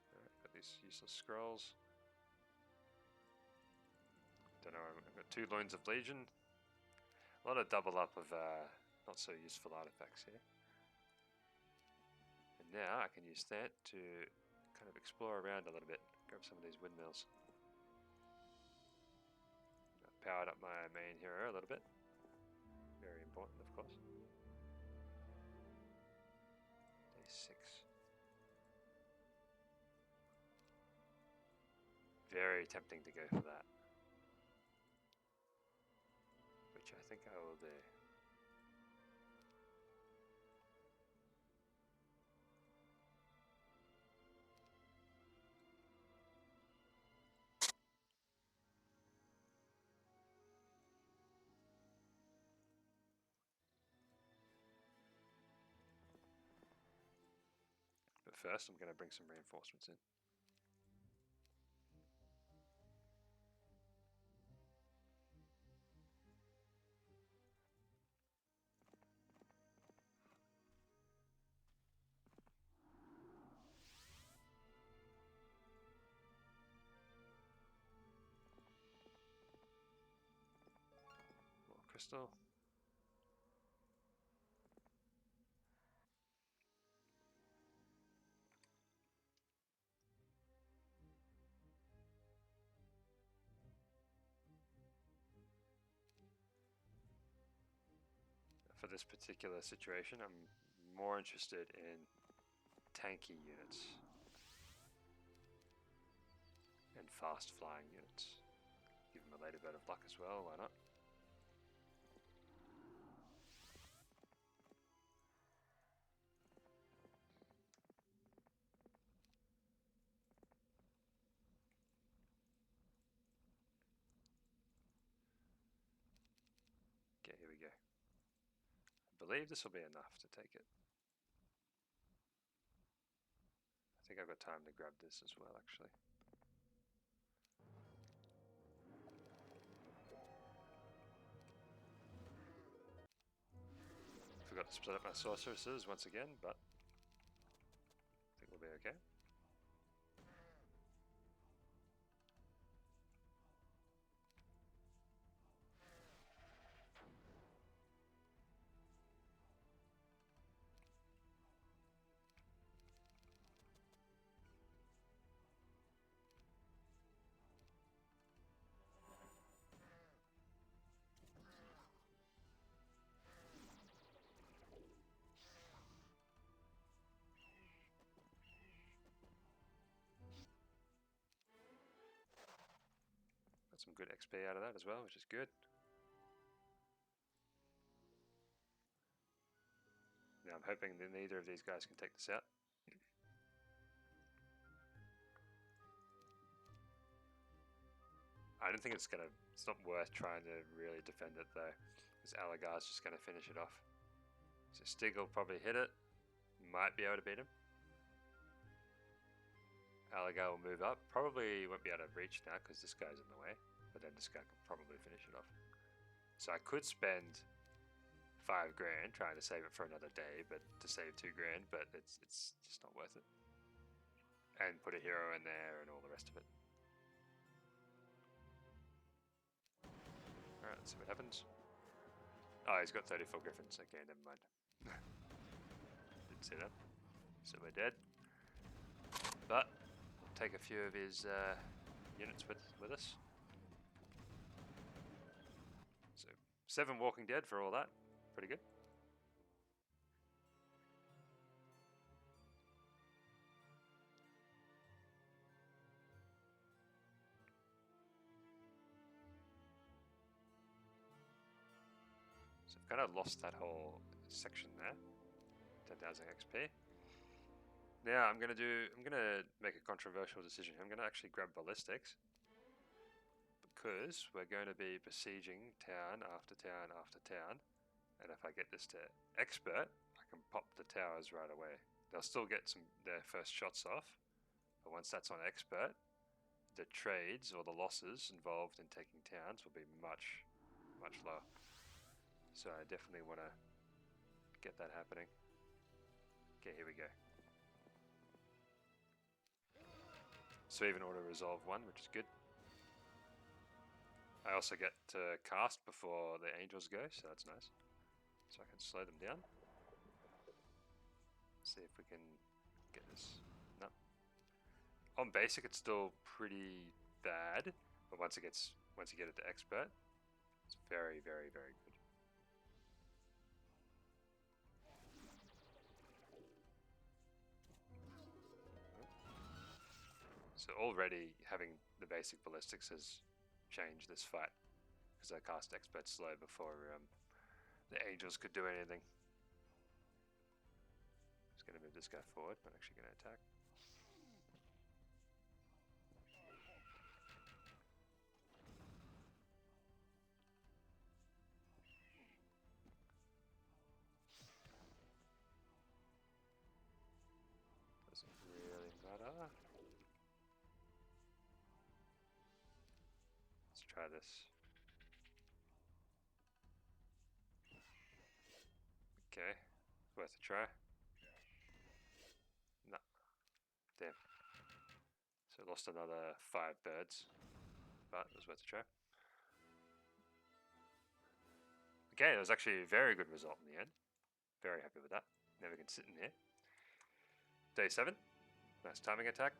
Alright, got these useless scrolls. Don't know, I've got 2 Loins of Legion. A lot of double up of not so useful artifacts here. And now I can use that to kind of explore around a little bit. Grab some of these windmills. I've powered up my main hero a little bit. Very important, of course. Day 6. Very tempting to go for that. Which I think I will do. But first I'm going to bring some reinforcements in. crystal. For this particular situation, I'm more interested in tanky units and fast flying units. Give them a later bit of luck as well, why not? Okay, here we go. I believe this will be enough to take it. I think I've got time to grab this as well, actually. Forgot to split up my sorceresses once again, but I think we'll be okay. Got some good XP out of that as well, which is good. Now I'm hoping that neither of these guys can take this out. I don't think it's not worth trying to really defend it though, because Alagar's just gonna finish it off. So Stig will probably hit it, might be able to beat him. Alagar will move up, probably won't be able to reach now because this guy's in the way, but then this guy can probably finish it off. So I could spend 5 grand trying to save it for another day, but to save 2 grand, but it's just not worth it. And put a hero in there and all the rest of it. Alright, let's see what happens. Oh, he's got 34 griffins. Okay, never mind. Didn't see that. So we're dead. But we'll take a few of his units with us. So 7 Walking Dead for all that. Pretty good. So I've kind of lost that whole section there. 10,000 XP. Now I'm gonna make a controversial decision. I'm gonna actually grab ballistics because we're going to be besieging town after town after town, and if I get this to expert, I can pop the towers right away. They'll still get their first shots off, but once that's on expert, the trades or the losses involved in taking towns will be much lower. So I definitely want to get that happening. Okay, here we go. So even auto resolve 1, which is good. I also get to cast before the angels go, so that's nice. So I can slow them down. See if we can get this. No. On basic, it's still pretty bad, but once you get it to expert, it's very good. So already having the basic ballistics has changed this fight, because I cast expert slow before the angels could do anything. Just going to move this guy forward, not actually going to attack. Doesn't really matter. Let's try this. Okay, worth a try. No. Damn. So lost another 5 birds, but it was worth a try. Okay, that was actually a very good result in the end. Very happy with that. Now we can sit in here. Day 7. Nice timing attack.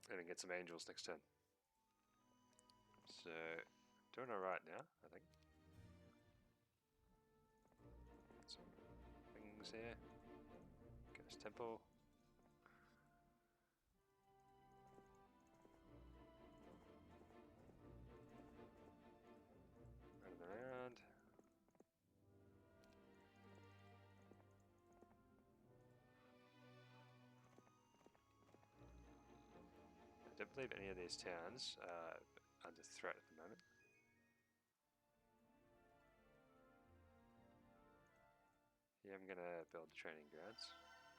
And then get some angels next turn. So, doing alright now, I think. Some things here. Get his temple. Running around. I don't believe any of these towns are under threat at the moment. Yeah, I'm gonna build training grounds.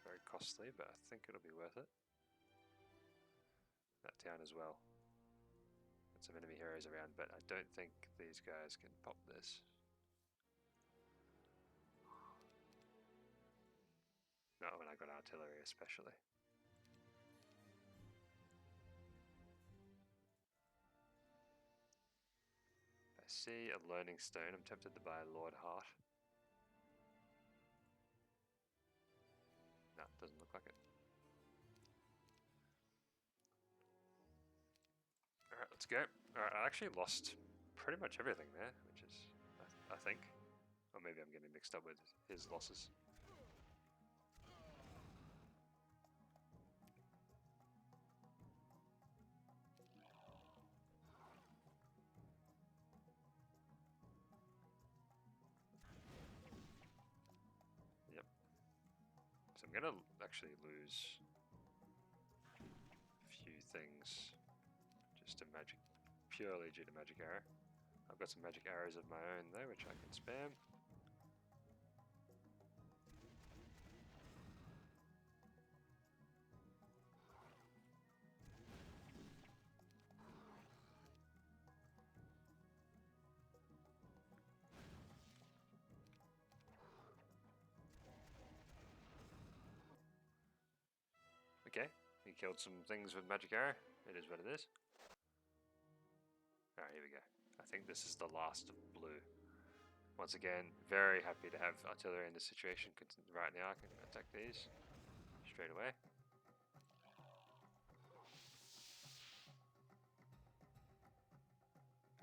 Very costly, but I think it'll be worth it. That town as well. Got some enemy heroes around, but I don't think these guys can pop this. Not when I got artillery especially. I see a learning stone. I'm tempted to buy Lord Heart. No, doesn't look like it. Alright, let's go. Alright, I actually lost pretty much everything there, which is, I think. Or maybe I'm getting mixed up with his losses. Yep. So I'm gonna actually lose a few things just to magic, purely due to magic arrow. I've got some magic arrows of my own though, which I can spam. Okay, he killed some things with magic arrow. It is what it is. Alright, here we go. I think this is the last of blue. Once again, very happy to have artillery in this situation, because right now I can attack these straight away.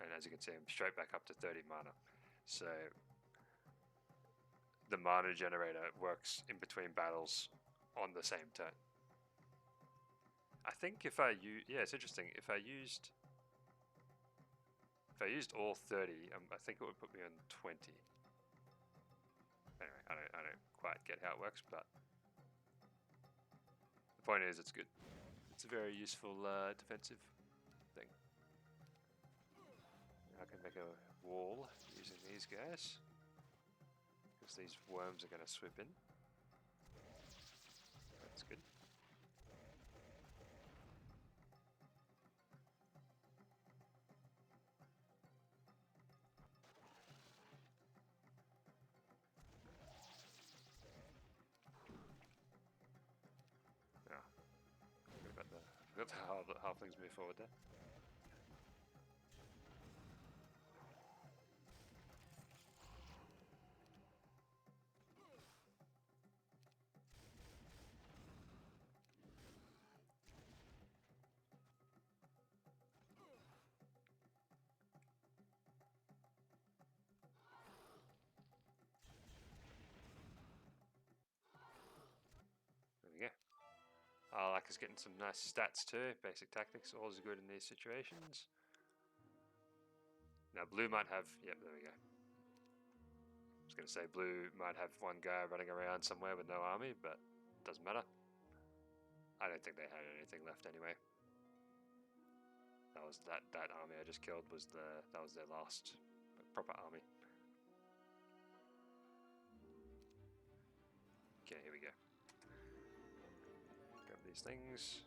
And as you can see, I'm straight back up to 30 mana. So the mana generator works in between battles on the same turn. I think if I use, yeah, it's interesting. If I used all 30, I think it would put me on 20. Anyway, I don't quite get how it works, but the point is, it's good. It's a very useful defensive thing. I can make a wall using these guys, because these worms are going to swoop in. That's good. Forgot how the halflings move forward there. There we go. Arlak is getting some nice stats too. Basic tactics, always good in these situations. Now blue might have, yep, there we go. I was going to say blue might have one guy running around somewhere with no army, but doesn't matter. I don't think they had anything left anyway. That was that army I just killed was that was their last proper army. Okay, here we go. Grab these things.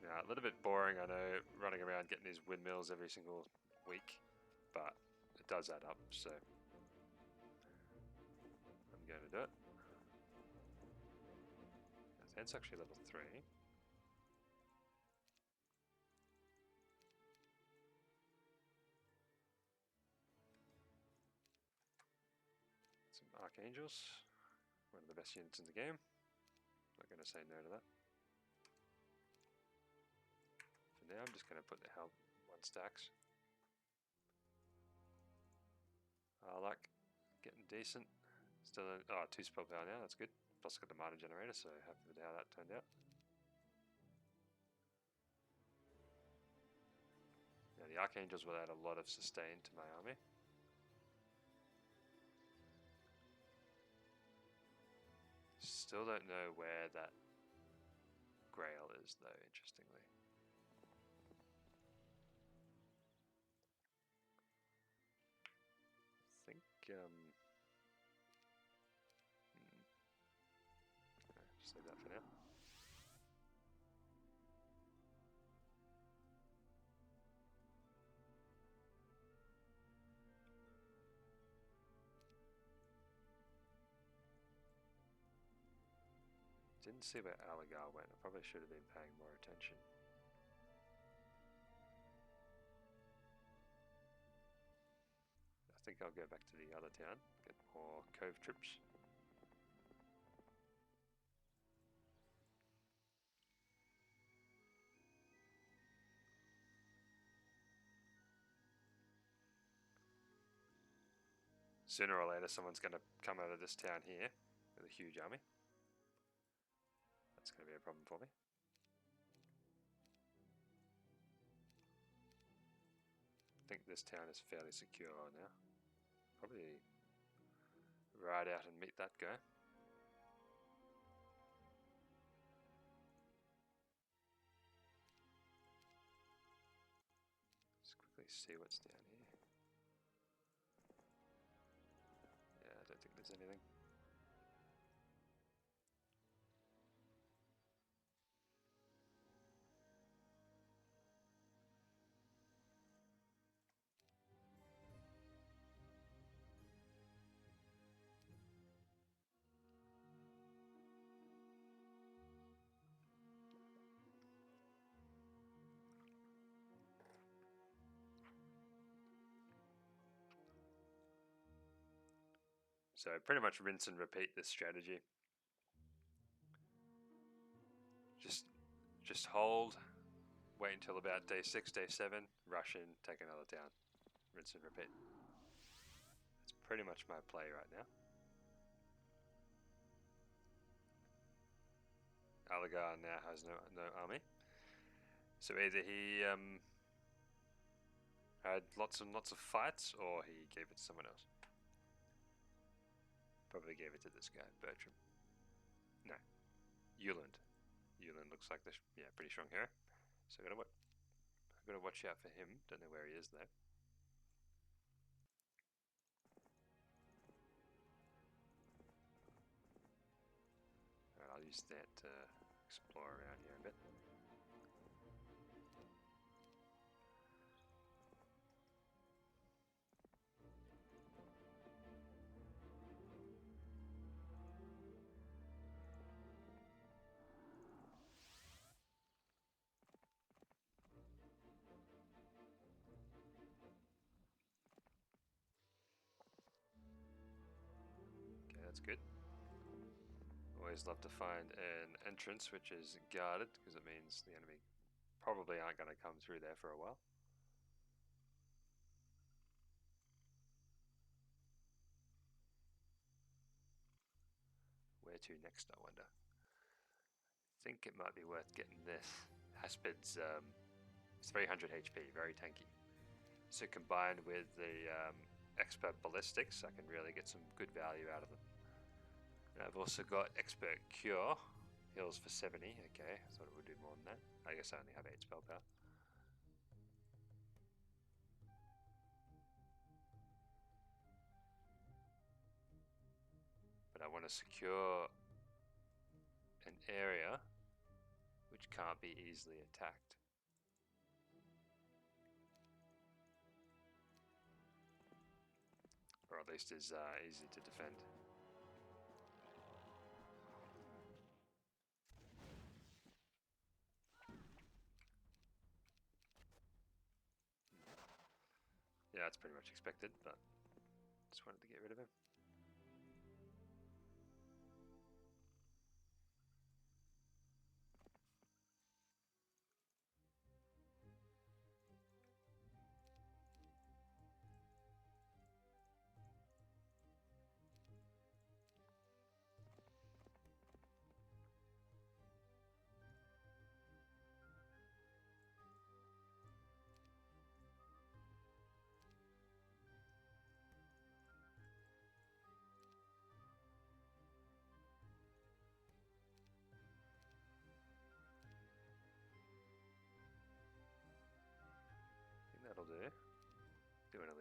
Yeah, a little bit boring, I know, running around getting these windmills every single week, but it does add up, so I'm going to do it. That's actually level 3. Archangels, one of the best units in the game. Not going to say no to that. For now, I'm just going to put the help 1 stacks. Luck, getting decent. Still, 2 spell power now. That's good. Plus, got the mana generator, so happy with how that turned out. Now, the Archangels will add a lot of sustain to my army. Still don't know where that Grail is, though, interestingly. I think, just leave that for now. Didn't see where Aligar went. I probably should have been paying more attention. I think I'll go back to the other town, get more Cove troops. Sooner or later, someone's going to come out of this town here with a huge army. That's going to be a problem for me. I think this town is fairly secure now. Probably ride out and meet that guy. Just quickly see what's down here. Yeah, I don't think there's anything. So pretty much rinse and repeat this strategy. Just hold, wait until about day 6, day 7, rush in, take another town. Rinse and repeat. That's pretty much my play right now. Aligar now has no army. So either he had lots and lots of fights, or he gave it to someone else. Probably gave it to this guy, Bertram. No, Euland. Euland looks like this, yeah, pretty strong hero. So I gotta watch out for him. Don't know where he is though. Alright, I'll use that to explore around here a bit. Okay, that's good. Always love to find an entrance which is guarded, because it means the enemy probably aren't going to come through there for a while. Where to next, I wonder? I think it might be worth getting this. Haspid's 300 HP, very tanky. So combined with the expert ballistics, I can really get some good value out of them. And I've also got expert cure, heals for 70. Okay, I thought it would do more than that. I guess I only have 8 spell power. But I want to secure an area which can't be easily attacked. Or at least is easy to defend. Yeah, that's pretty much expected, but just wanted to get rid of him.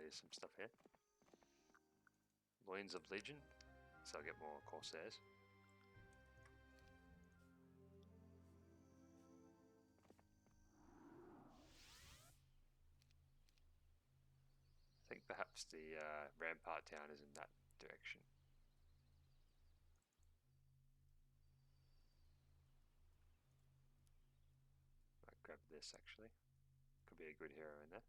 clear some stuff here. Loins of Legion, so I'll get more Corsairs. I think perhaps the Rampart town is in that direction. Might grab this actually. Could be a good hero in there.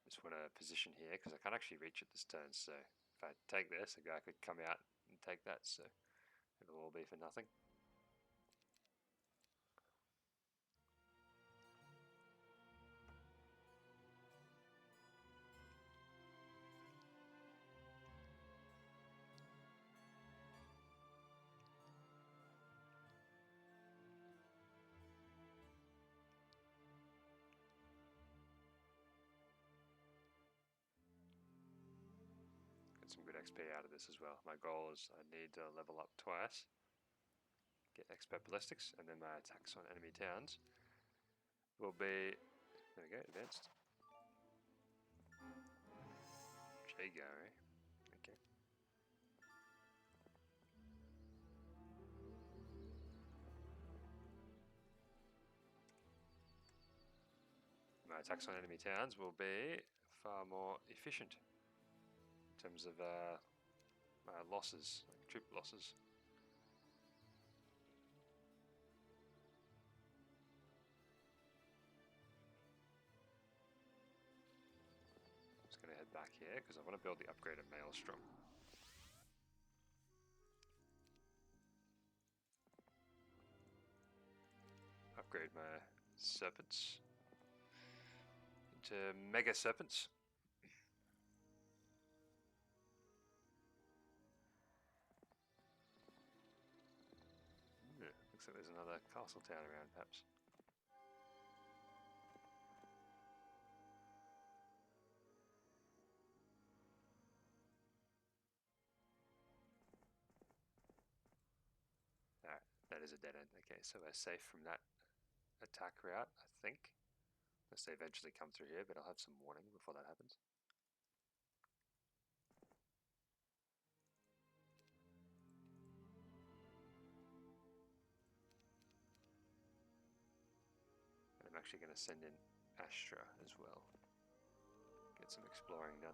Just want to position here because I can't actually reach it this turn, so if I take this, a guy could come out and take that, so it'll all be for nothing. Some good XP out of this as well. My goal is I need to level up twice, get expert ballistics, and then my attacks on enemy towns will be, there we go, advanced. Jago, eh? Okay. My attacks on enemy towns will be far more efficient in terms of losses, like troop losses. Just going to head back here because I want to build the upgraded Maelstrom. Upgrade my serpents into mega serpents. Looks like there's another castle town around, perhaps. Alright, that is a dead end. Okay, so we're safe from that attack route, I think. Unless they eventually come through here, but I'll have some warning before that happens. I'm actually going to send in Astra as well. Get some exploring done.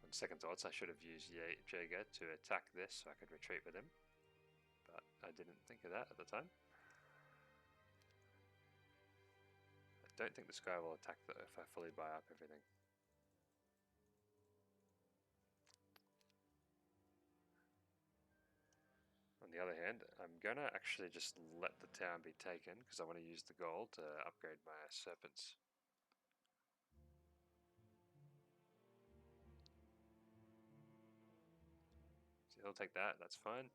On second thoughts, I should have used Jaeger to attack this so I could retreat with him. But I didn't think of that at the time. I don't think this guy will attack though if I fully buy up everything. On the other hand, I'm gonna actually just let the town be taken because I want to use the gold to upgrade my serpents. So he'll take that, that's fine.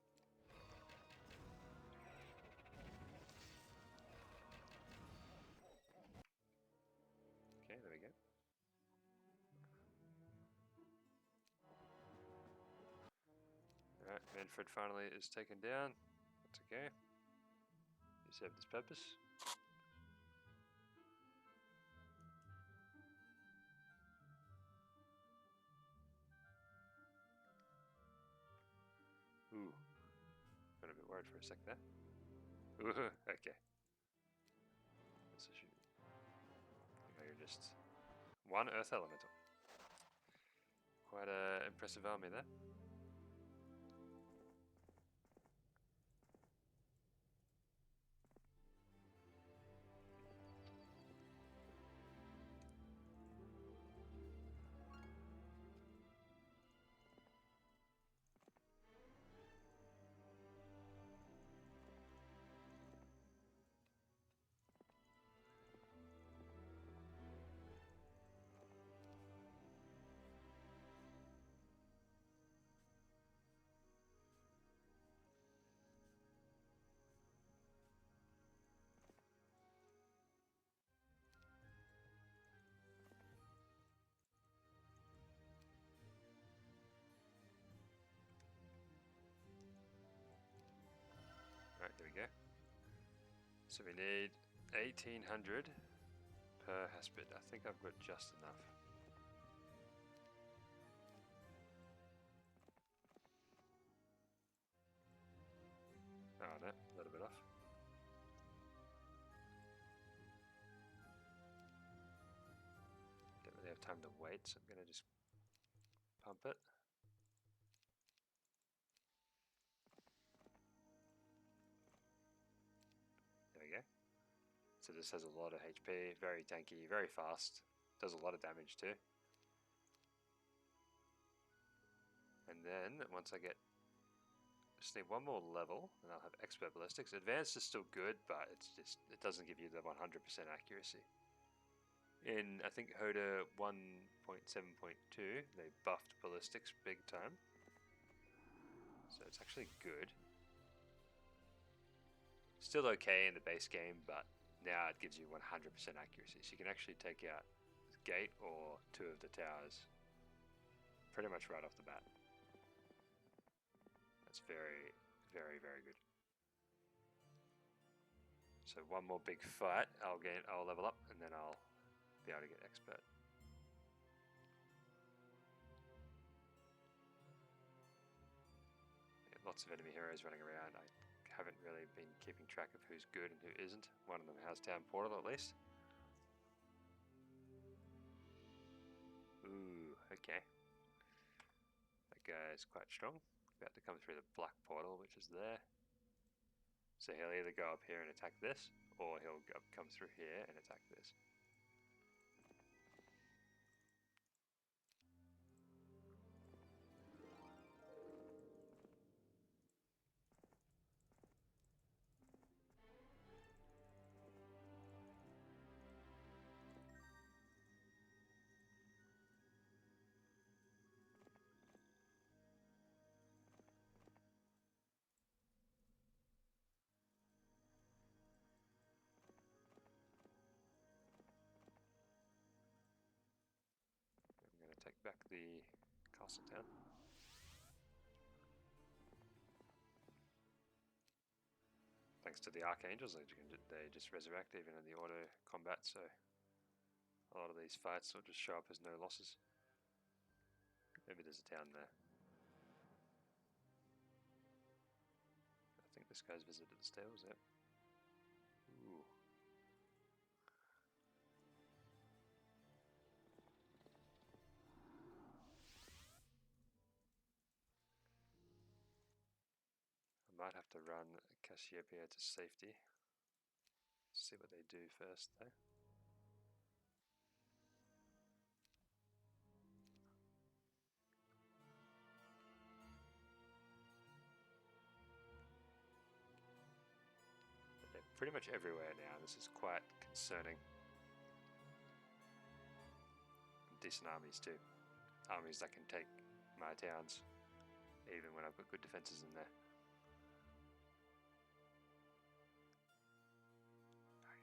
Okay, there we go. Alright, Manfred finally is taken down. That's okay. He served his purpose. Ooh. Got a bit worried for a sec there. Ooh, okay. This is you're just one Earth Elemental. Quite an impressive army there. go. So we need 1800 per hasped. I think I've got just enough. Oh no, a little bit off. Don't really have time to wait, so I'm going to just pump it. There we go. So this has a lot of HP, very tanky, very fast, does a lot of damage too. And then once I get, just need one more level and I'll have expert ballistics. Advanced is still good, but it doesn't give you the 100% accuracy. In I think HotA 1.7.2 they buffed ballistics big time, so it's actually good. Still okay in the base game, but now it gives you 100% accuracy, so you can actually take out the gate or two of the towers pretty much right off the bat. That's very, very, very good. So one more big fight, I'll level up, and then I'll be able to get expert. Yeah, lots of enemy heroes running around. I haven't really been keeping track of who's good and who isn't. One of them has town portal at least. Ooh, okay. That guy's quite strong. About to come through the black portal, which is there. So he'll either go up here and attack this, or he'll come through here and attack this. I'm going to take back the castle town. Thanks to the archangels, they just resurrect even in the auto combat, so a lot of these fights will just show up as no losses. Maybe there's a town there. I think this guy's visited the stables, yep. Ooh. I might have to run Cassiopeia to safety. See what they do first though. They're pretty much everywhere now. This is quite concerning. Decent armies too. Armies that can take my towns, even when I've got good defenses in there.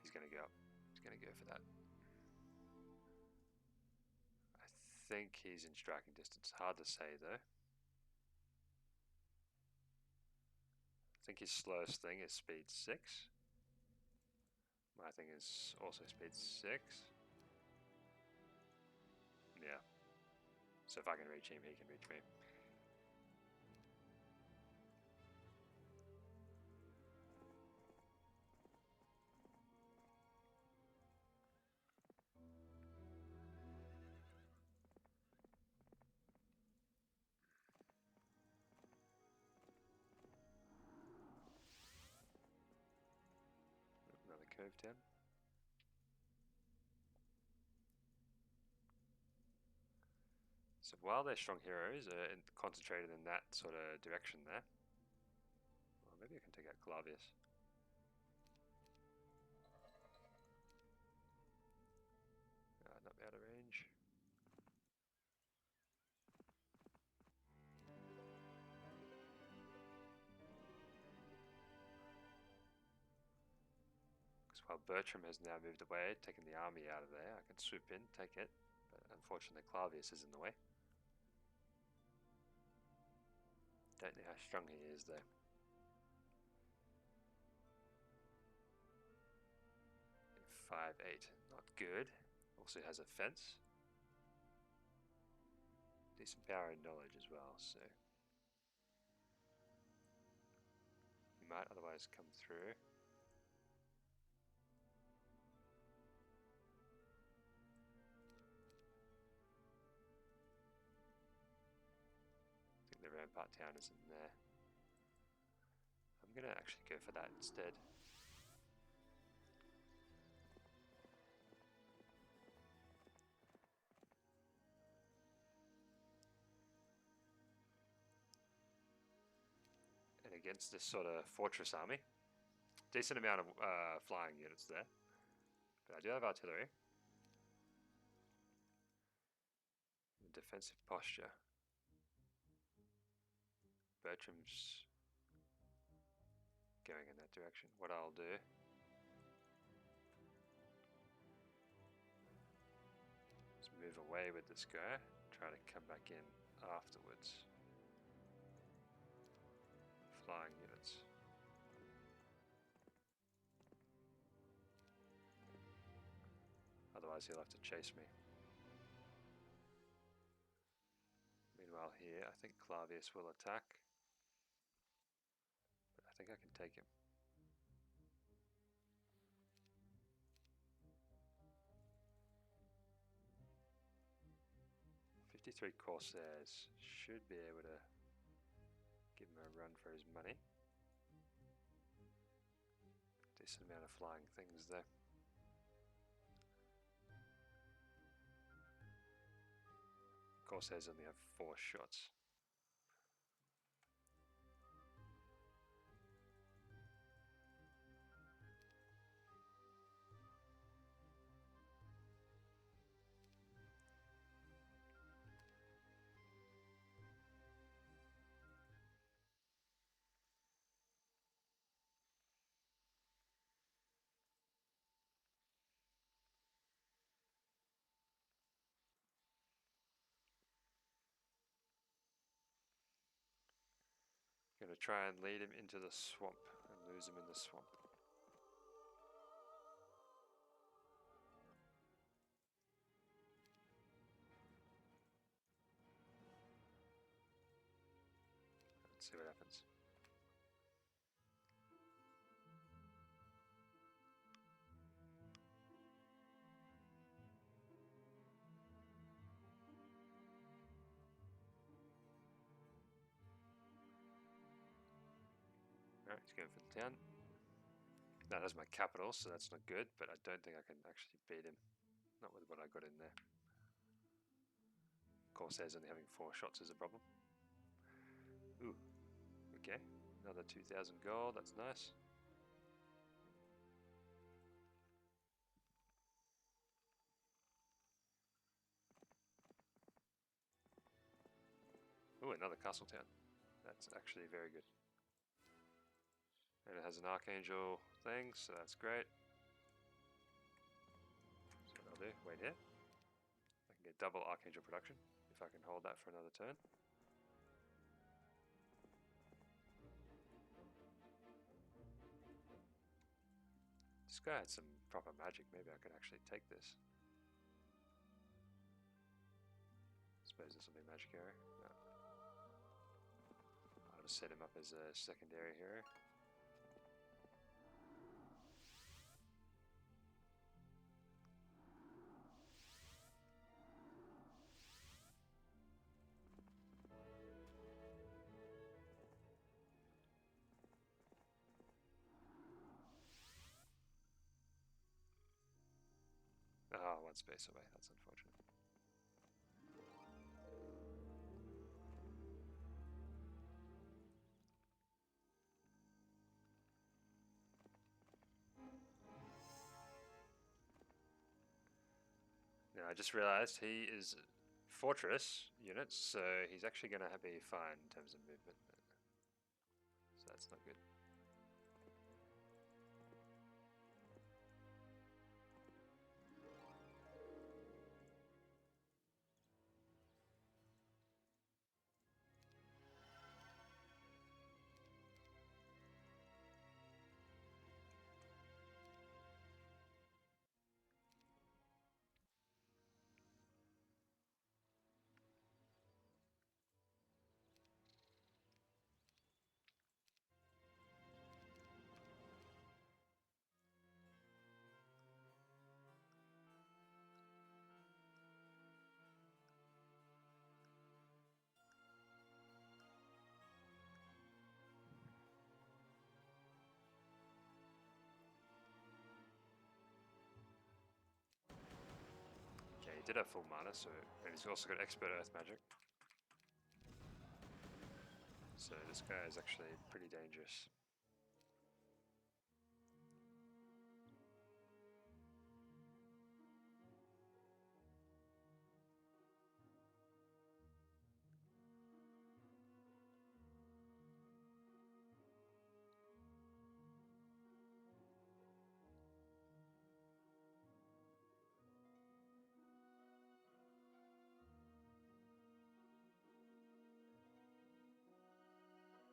He's gonna go. He's gonna go for that. I think he's in striking distance. Hard to say though. I think his slowest thing is speed 6. My thing is also speed 6. Yeah. So if I can reach him, he can reach me. Another Cove town. So while their strong heroes are concentrated in that sort of direction there, well, maybe I can take out Clavius. Not out of range. Because while Bertram has now moved away, taking the army out of there, I can swoop in, take it, but unfortunately Clavius is in the way. Don't know how strong he is though. 5-8, not good. Also has a fence. Decent power and knowledge as well, so he might otherwise come through. I think the rampart town is in there. I'm gonna actually go for that instead. And against this sort of fortress army, decent amount of flying units there. But I do have artillery. Defensive posture. Bertram's going in that direction. What I'll do is move away with this guy, try to come back in afterwards. Flying units. Otherwise he'll have to chase me. Meanwhile here, I think Clavius will attack. But I think I can take him. "53 Corsairs should be able to give him a run for his money. Decent amount of flying things there. Corsairs only have 4 shots. Gonna try and lead him into the swamp and lose him in the swamp. Let's see what happens. Alright, he's going for the town. That has my capital, so that's not good, but I don't think I can actually beat him. Not with what I got in there. Corsairs only having 4 shots is a problem. Ooh, okay. Another 2,000 gold, that's nice. Ooh, another castle town. That's actually very good. And it has an archangel thing, so that's great. So what I'll do, wait here. I can get double archangel production if I can hold that for another turn. This guy had some proper magic, maybe I could actually take this. Suppose this will be magic arrow. No. I'll just set him up as a secondary hero. Ah, 1 space away, that's unfortunate. Now I just realized he is fortress units, so he's actually going to be fine in terms of movement. So that's not good. he did have full mana, so, and he's also got expert earth magic. So this guy is actually pretty dangerous.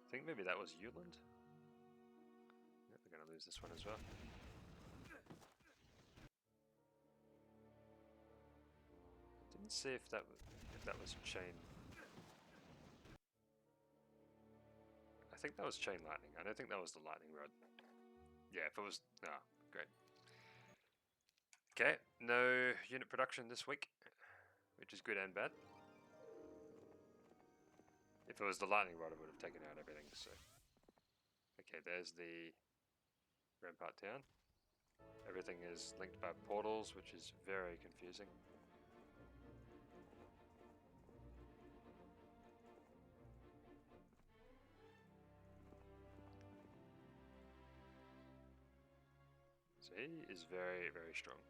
I think maybe that was Euland. Yeah, they're going to lose this one as well. I didn't see if that was chain. I think that was chain lightning. I don't think that was the lightning rod. Yeah, if it was, great. Okay, no unit production this week, which is good and bad. If it was the lightning rod, it would have taken out everything. So, okay, there's the Rampart town. Everything is linked by portals, which is very confusing. So he is very, very strong.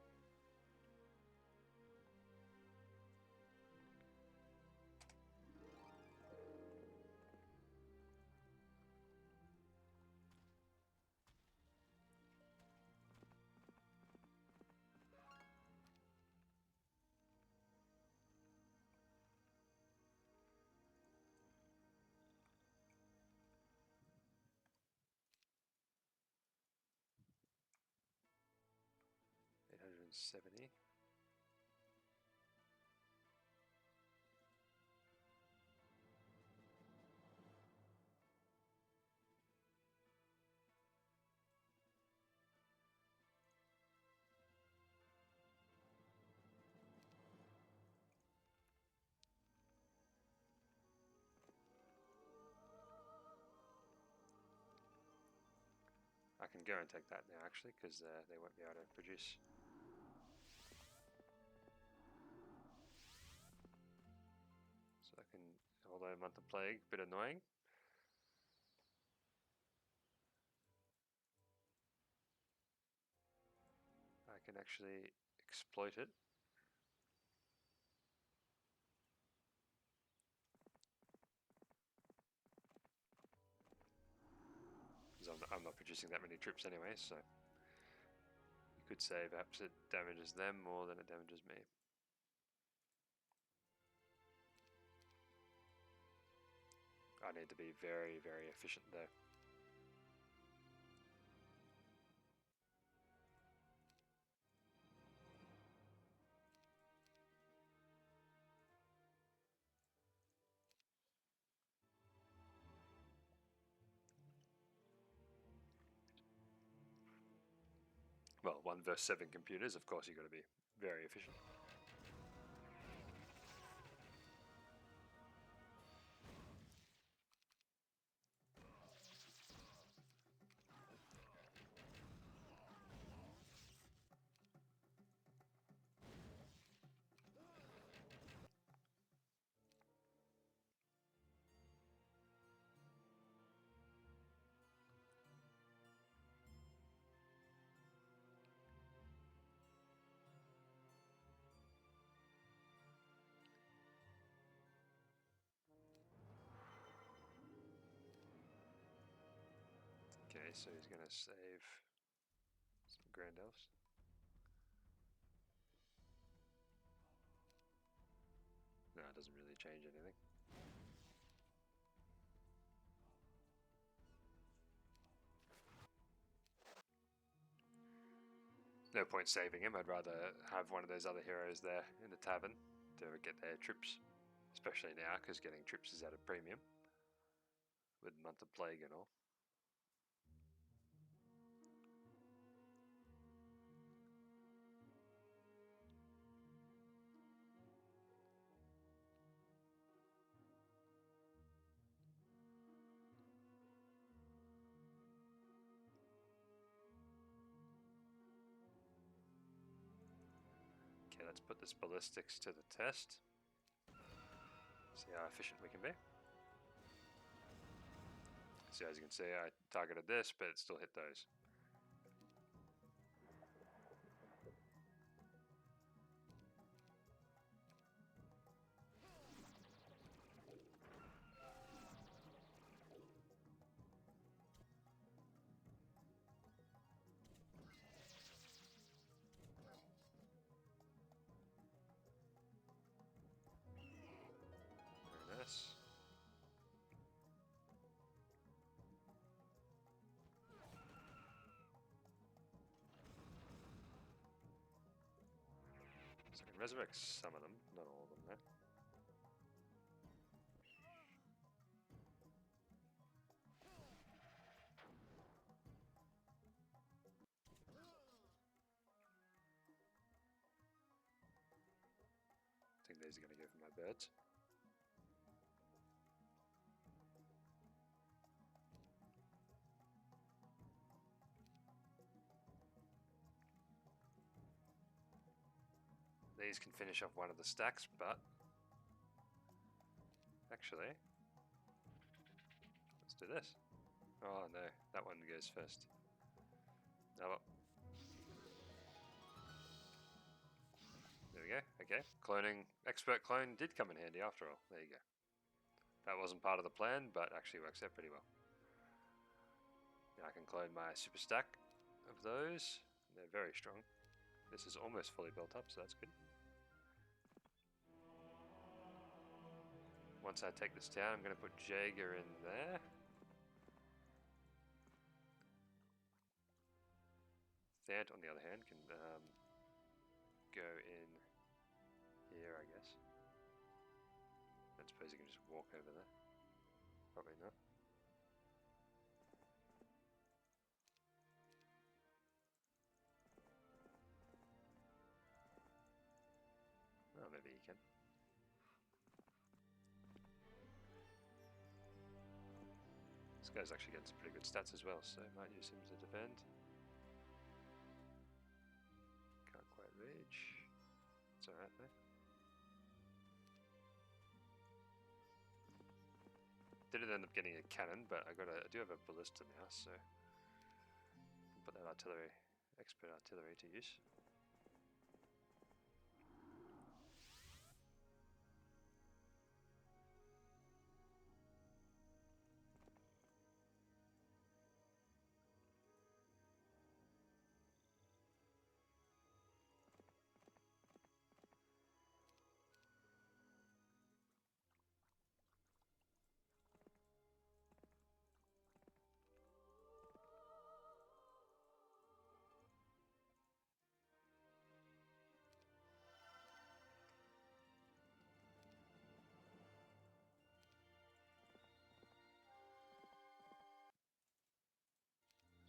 $870. I can go and take that now, actually, because they won't be able to produce. So I can, although Month of Plague, a bit annoying. I can actually exploit it. Because I'm not producing that many troops anyway, so you could say perhaps it damages them more than it damages me. I need to be very, very efficient though. Well, 1 versus 7 computers, of course you've got to be very efficient. Okay, so he's going to save some Grand Elves. No, it doesn't really change anything. No point saving him, I'd rather have one of those other heroes there in the tavern to get their troops. Especially now, because getting troops is at a premium. With Month of Plague and all. Okay, let's put this ballistics to the test. See how efficient we can be. So as you can see, I targeted this, but it still hit those. Very nice. So I can resurrect some of them, not all of them there. I think these are going to go for my birds. These can finish off one of the stacks, but actually, let's do this. Oh no, that one goes first. Oh well. There we go. Okay, cloning, expert clone did come in handy after all. There you go. That wasn't part of the plan, but actually works out pretty well. Now I can clone my super stack of those. They're very strong. This is almost fully built up, so that's good. Once I take this down, I'm going to put Jaeger in there. Thant, on the other hand, can go in here, I guess. I suppose you can just walk over there. Probably not. Oh, maybe you can. This guy's actually getting some pretty good stats as well, so I might use him to defend. Can't quite reach. It's alright though. Didn't end up getting a cannon, but I do have a ballista now, so I'll put that artillery, expert artillery to use.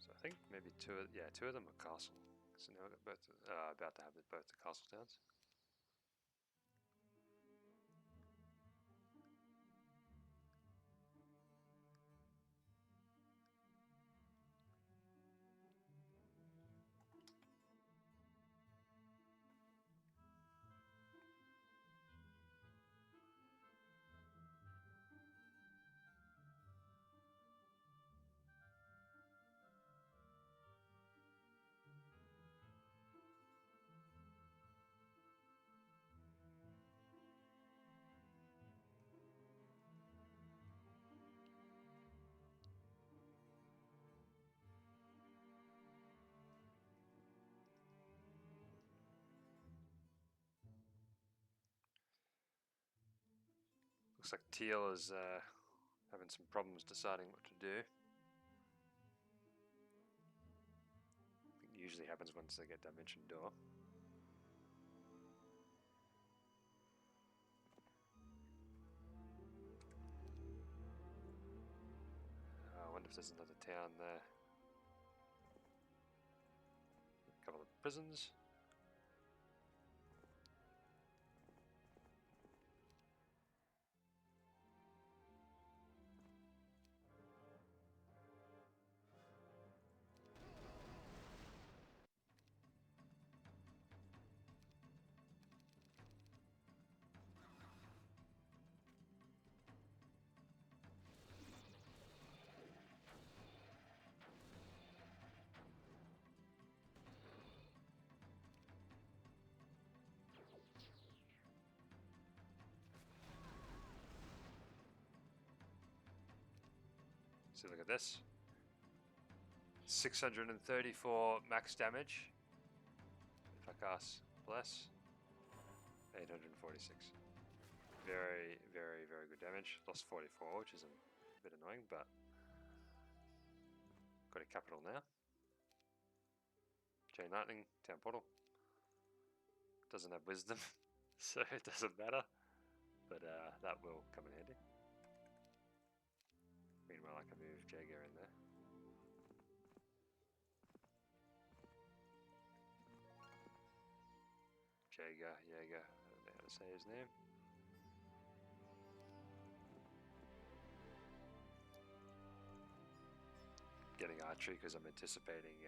So I think maybe two of them are castle. So now we've got both about to have both the castle towns. Looks like Teal is having some problems deciding what to do. It usually happens once they get Dimension Door. I wonder if there's another town there. A couple of prisons. So look at this. 634 max damage. If I cast Bless, 846. Very, very, very good damage. Lost 44, which is a bit annoying, but got a capital now. Chain Lightning, Town Portal. Doesn't have Wisdom, so it doesn't matter, but that will come in handy. Meanwhile, I can move Jaeger in there. Jaeger, I don't know how to say his name. Getting archery because I'm anticipating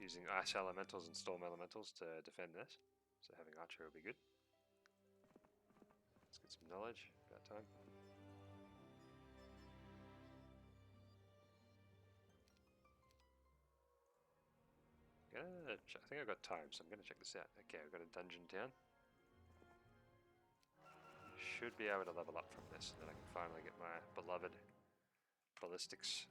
using ice elementals and storm elementals to defend this. So having archery will be good. Let's get some knowledge, about time. I think I've got time, so I'm going to check this out. Okay, we've got a dungeon town. Should be able to level up from this, and then I can finally get my beloved ballistics.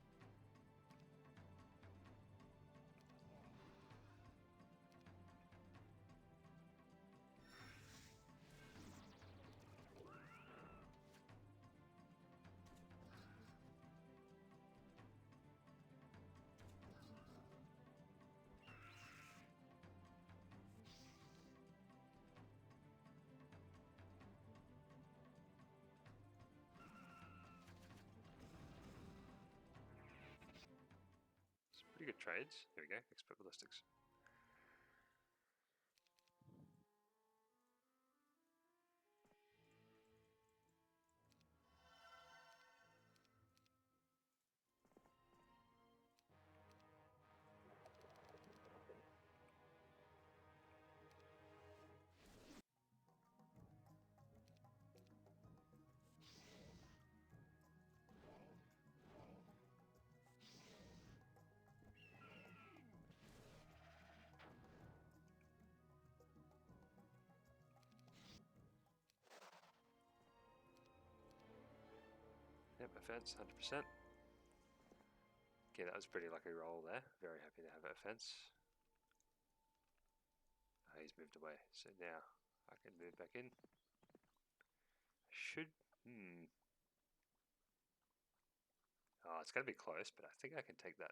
Pretty good trades. There we go, expert ballistics. Yep, offense, 100%. Okay, that was pretty lucky roll there. Very happy to have that offense. Oh, he's moved away, so now I can move back in. Should... Oh, it's going to be close, but I think I can take that.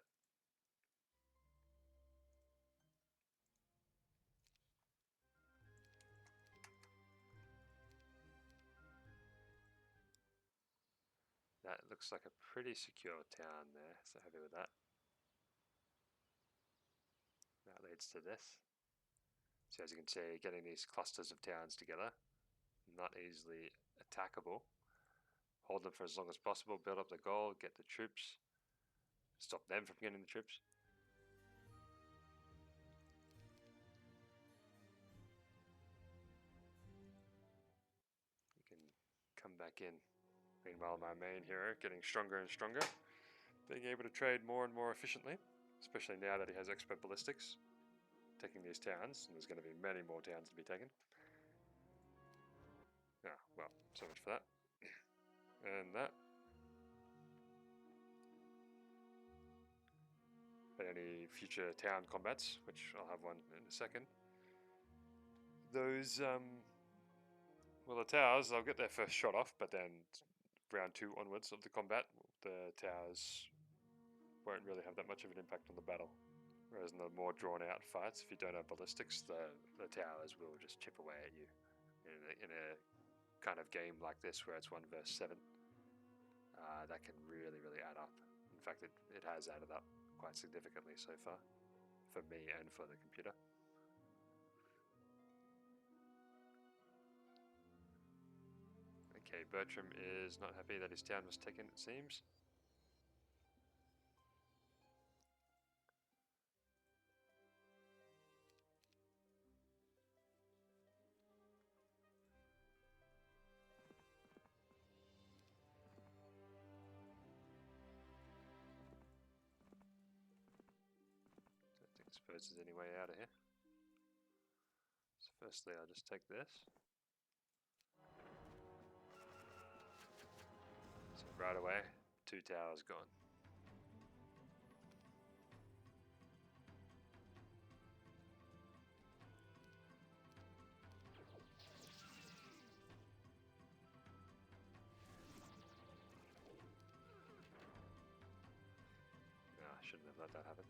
That looks like a pretty secure town there, so happy with that. That leads to this. So as you can see, getting these clusters of towns together, not easily attackable. Hold them for as long as possible, build up the gold, get the troops, stop them from getting the troops. You can come back in. Meanwhile, my main hero getting stronger and stronger, being able to trade more and more efficiently, especially now that he has expert ballistics, taking these towns, and there's going to be many more towns to be taken. Ah, well, so much for that. And that. But any future town combats, which I'll have one in a second, those, well, the towers, they'll get their first shot off, but then round 2 onwards of the combat, the towers won't really have that much of an impact on the battle. Whereas in the more drawn out fights, if you don't have ballistics, the towers will just chip away at you. In a kind of game like this where it's 1 versus 7, that can really, really add up. In fact, it has added up quite significantly so far, for me and for the computer. Okay, Bertram is not happy that his town was taken, it seems. I suppose there's any way out of here. So firstly I'll just take this. So right away, 2 towers gone. I shouldn't have let that happen.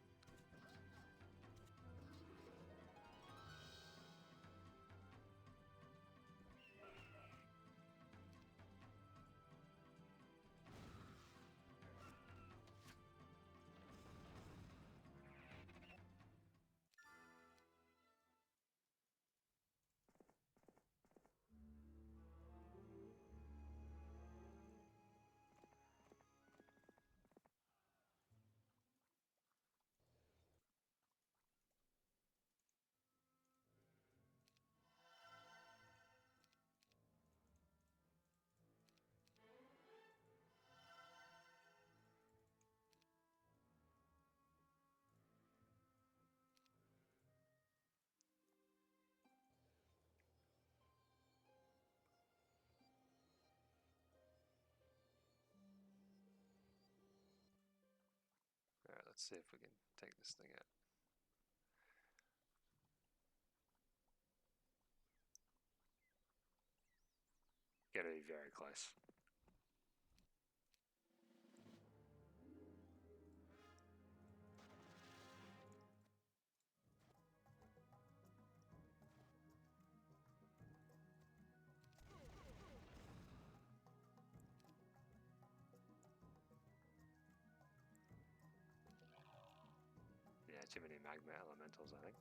Alright, let's see if we can take this thing out. Gotta be very close. Yeah, too many magma elementals, I think.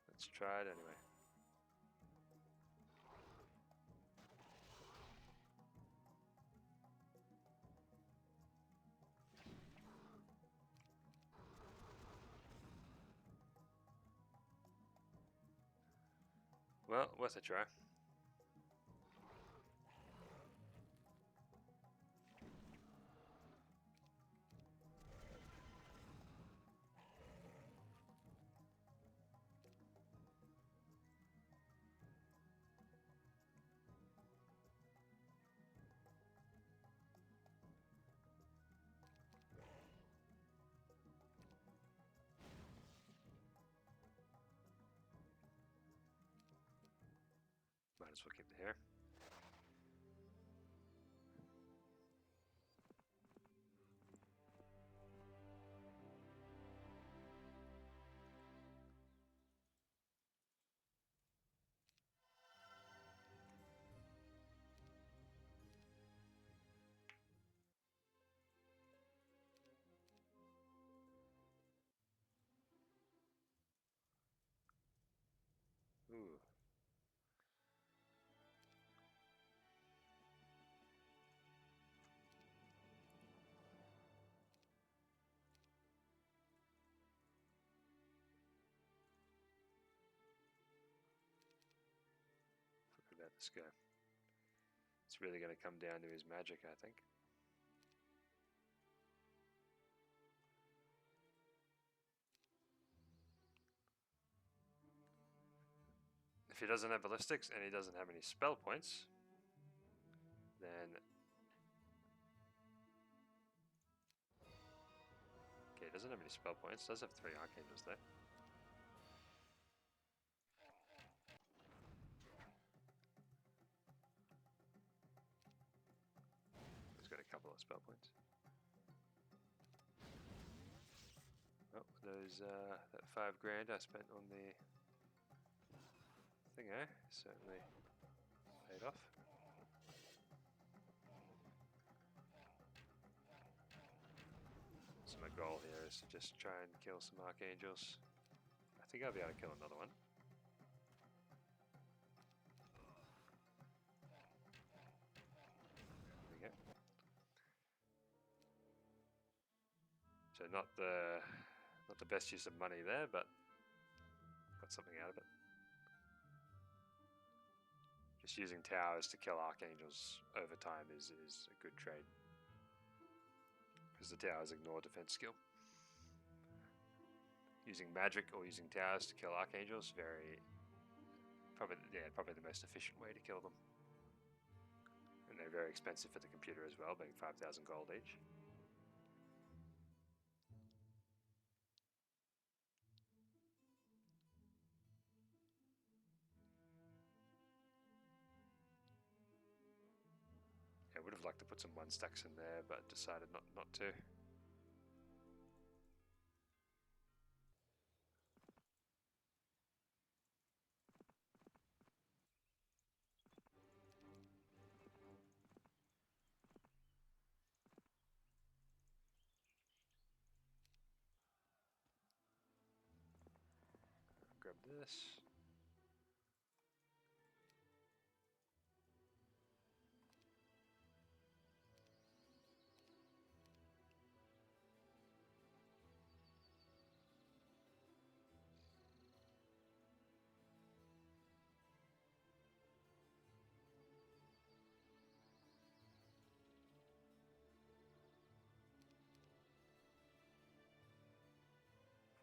Let's try it anyway. Well, worth a try. Might as well keep the hair. Ooh. Look at this guy. It's really going to come down to his magic, I think. If he doesn't have ballistics and he doesn't have any spell points, then... Okay, he doesn't have any spell points. Does have 3 archangels though. He's got a couple of spell points. Oh, those that 5 grand I spent on the thingo certainly paid off. So my goal here is to just try and kill some archangels. I think I'll be able to kill another one. There we go. So not the best use of money there, but got something out of it. Just using towers to kill archangels over time is a good trade, because the towers ignore defense skill. Using magic or using towers to kill archangels, probably the most efficient way to kill them. And they're very expensive for the computer as well, being 5,000 gold each. I would have liked to put some 1-stacks in there, but decided not to. Grab this.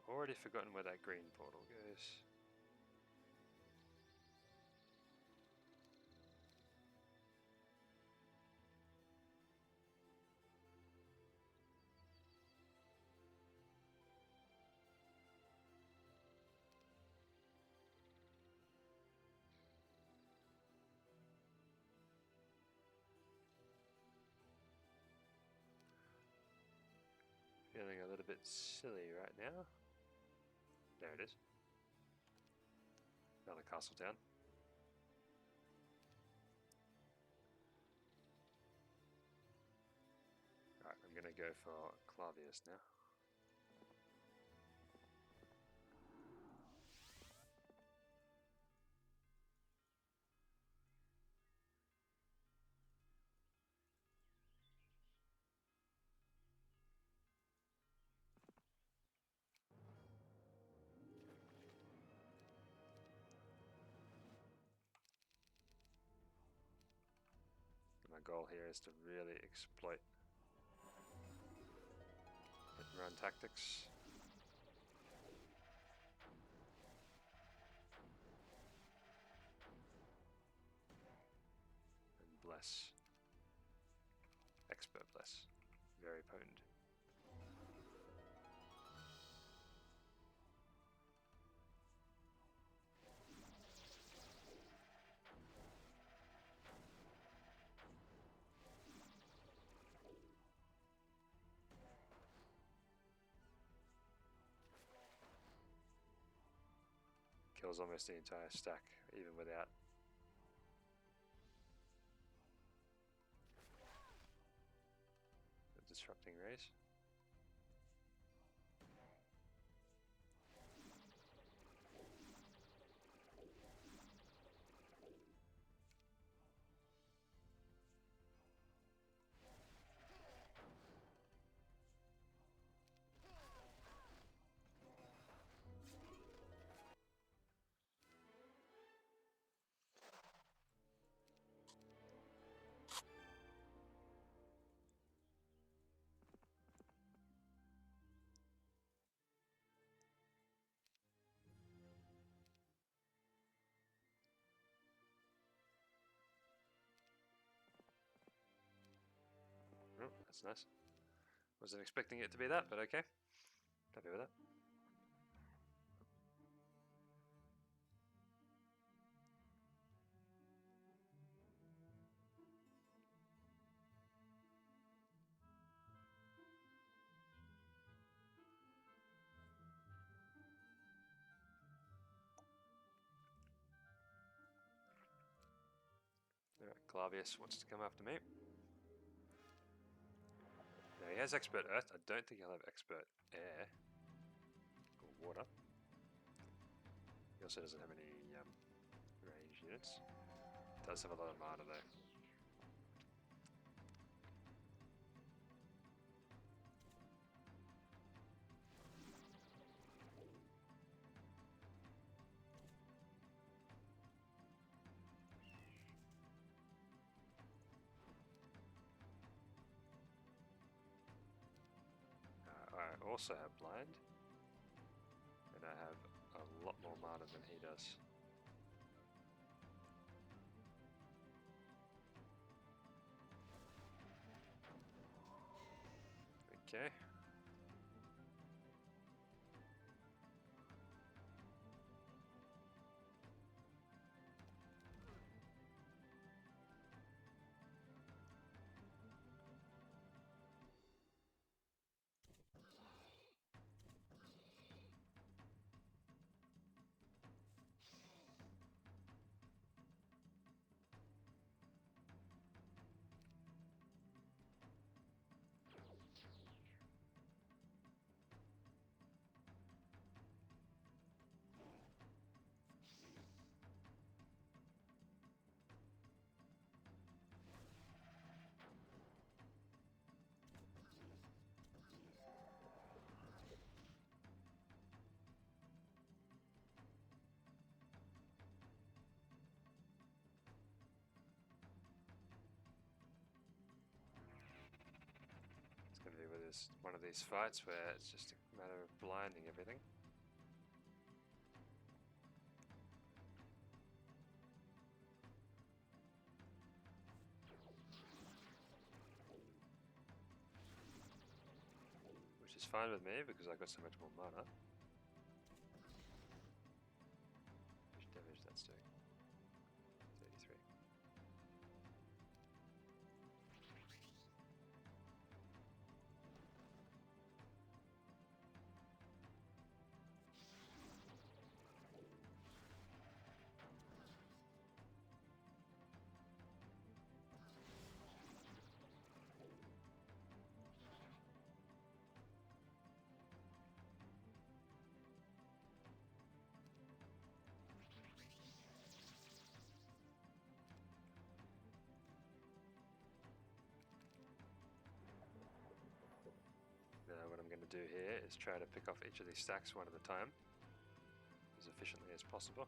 Already forgotten where that green portal goes. Feeling a little bit silly right now. There it is. Another castle town. Alright, I'm gonna go for Clavius now. My goal here is to really exploit hit and run tactics. And bless. Expert bless. Very potent. Kills almost the entire stack, even without. The disrupting rays. Oh, that's nice. Wasn't expecting it to be that, but okay. Happy with that. Alright, Clavius wants to come after me. Now he has expert earth. I don't think he'll have expert air or water. He also doesn't have any range units. Does have a lot of mana though. I also have blind, and I have a lot more mana than he does. Okay. Going to be with this one of these fights where it's just a matter of blinding everything. Which is fine with me because I got so much more mana. Which damage that's doing? 33. Now what I'm going to do here is try to pick off each of these stacks one at a time, as efficiently as possible.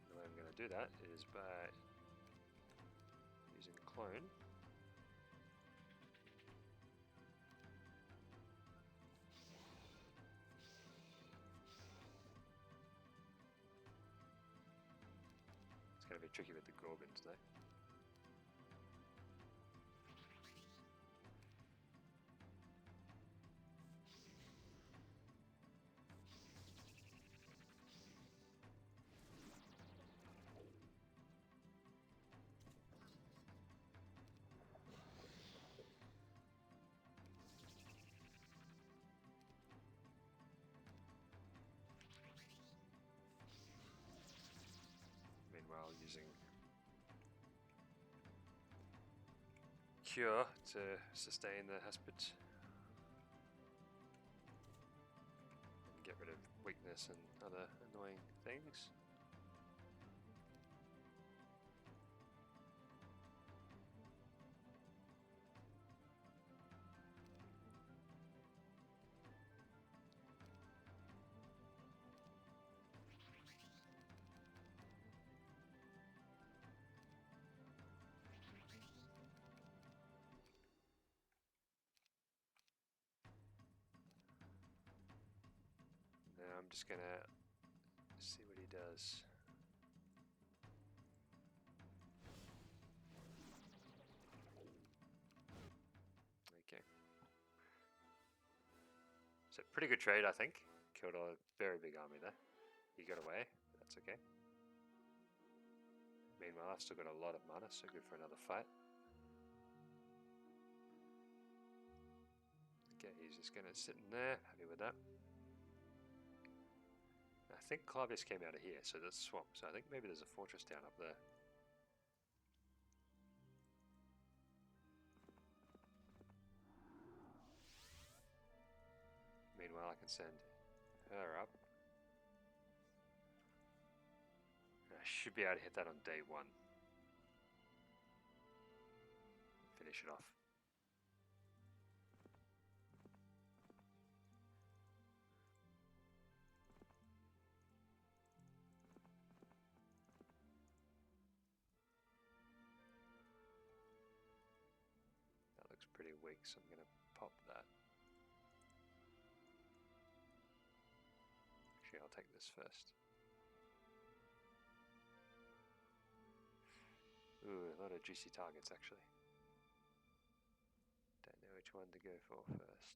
The way I'm going to do that is by using clone. It's going to be tricky with the Gorgons though. Meanwhile, using Cure to sustain the Haspit and get rid of weakness and other annoying things. Now I'm just gonna see what he does. Okay. So pretty good trade, I think. Killed a very big army there. He got away, but that's okay. Meanwhile, I've still got a lot of mana, so good for another fight. Okay, he's just gonna sit in there, happy with that. I think Clavius came out of here, so that's swamp. So I think maybe there's a fortress down up there. Well, I can send her up. I should be able to hit that on day 1. Finish it off. That looks pretty weak, so I'm going to pop that. Actually, I'll take this first. Ooh, a lot of juicy targets actually. Don't know which one to go for first.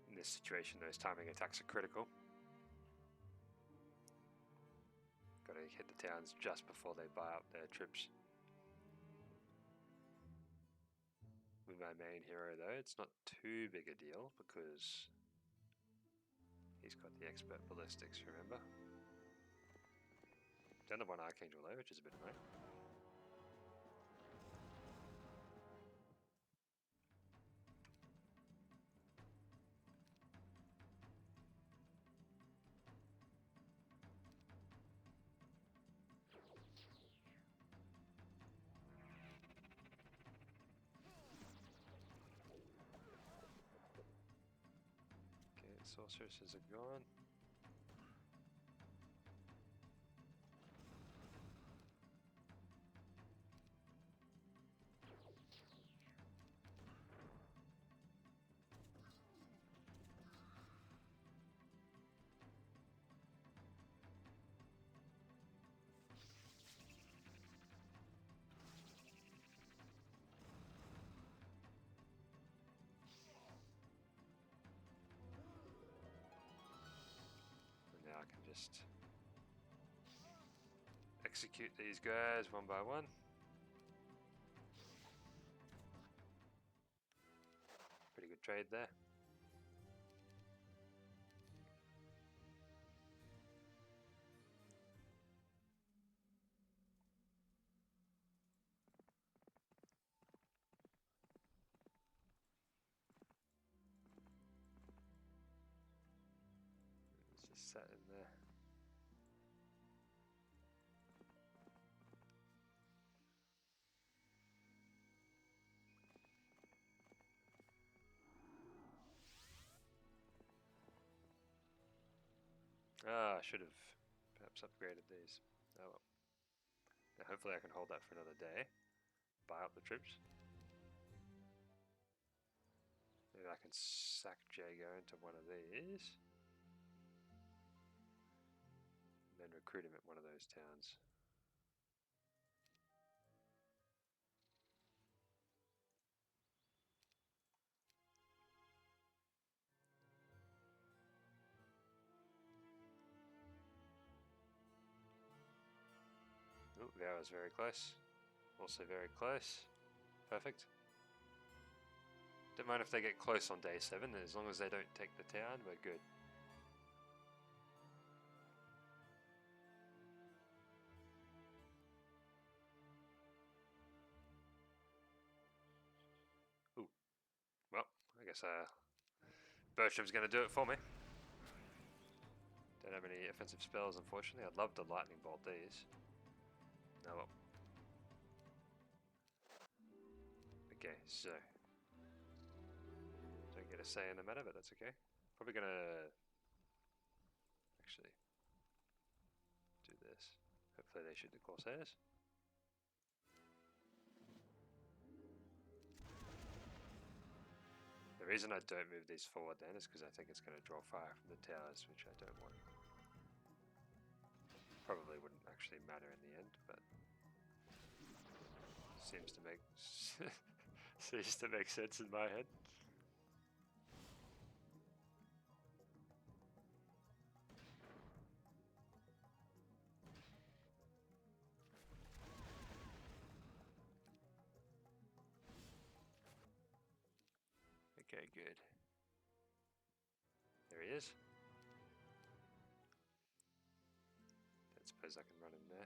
In this situation, those timing attacks are critical. Got to hit the towns just before they buy up their troops. With my main hero though, it's not too big a deal because he's got the expert ballistics, remember? Don't have one Archangel though, which is a bit annoying. Sorceresses are gone. I can just execute these guys one by one. Pretty good trade there. It's just sat in there. Ah, I should have perhaps upgraded these. Oh well. Now hopefully I can hold that for another day. Buy up the troops. Maybe I can sack Jago into one of these. And then recruit him at one of those towns. Oh, that was very close. Also very close. Perfect. Don't mind if they get close on day 7, as long as they don't take the town, we're good. Ooh. Well, I guess Bertram's going to do it for me. Don't have any offensive spells, unfortunately. I'd love to lightning bolt these. Oh well. Okay, so don't get a say in the matter, but that's okay. Probably gonna actually do this. Hopefully they shoot the Corsairs. The reason I don't move these forward then is because I think it's going to draw fire from the towers, which I don't want. Probably wouldn't actually matter in the end, but seems to make sense in my head. Okay, good. There he is. Don't suppose I can run in there.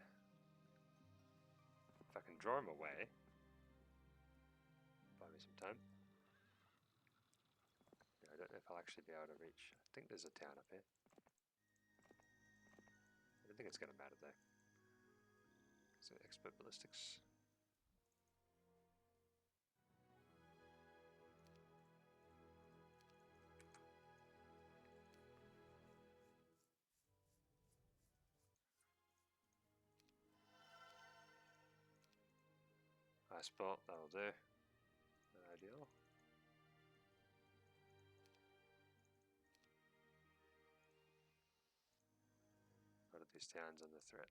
If I can draw him away, buy me some time. No, I don't know if I'll actually be able to reach. I think there's a town up here. I don't think it's going to matter though. So expert ballistics. Ice bolt, that'll do. Not ideal. One of these towns under threat.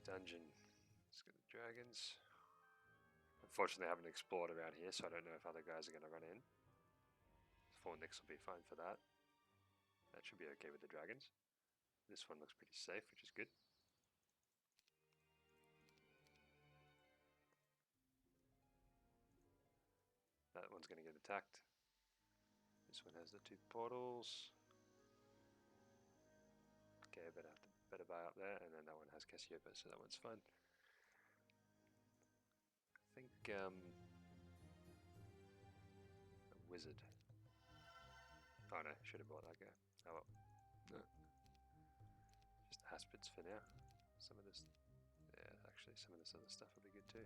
Dungeon. Let's get the dragons. Unfortunately, I haven't explored around here, so I don't know if other guys are going to run in. 4 nicks will be fine for that. That should be okay with the dragons. This one looks pretty safe, which is good. That one's going to get attacked. This one has the 2 portals. Okay, better buy up there, and then that one has Cassiopeia, so that one's fine. I think a wizard. Oh no, should have bought that guy. Oh well. No. Just aspids for now. Some of this, yeah, actually some of this other stuff will be good too.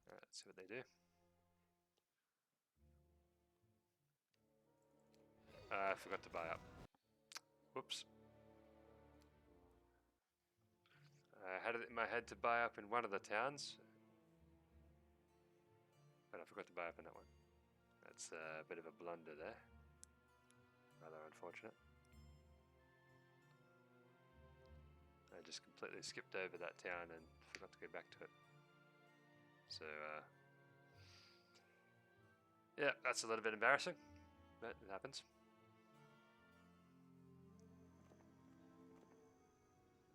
Alright, let's see what they do. I forgot to buy up. Whoops. I had it in my head to buy up in one of the towns, but I forgot to buy up in that one. That's a bit of a blunder there. Rather unfortunate. I just completely skipped over that town and forgot to go back to it. So, yeah, that's a little bit embarrassing, but it happens.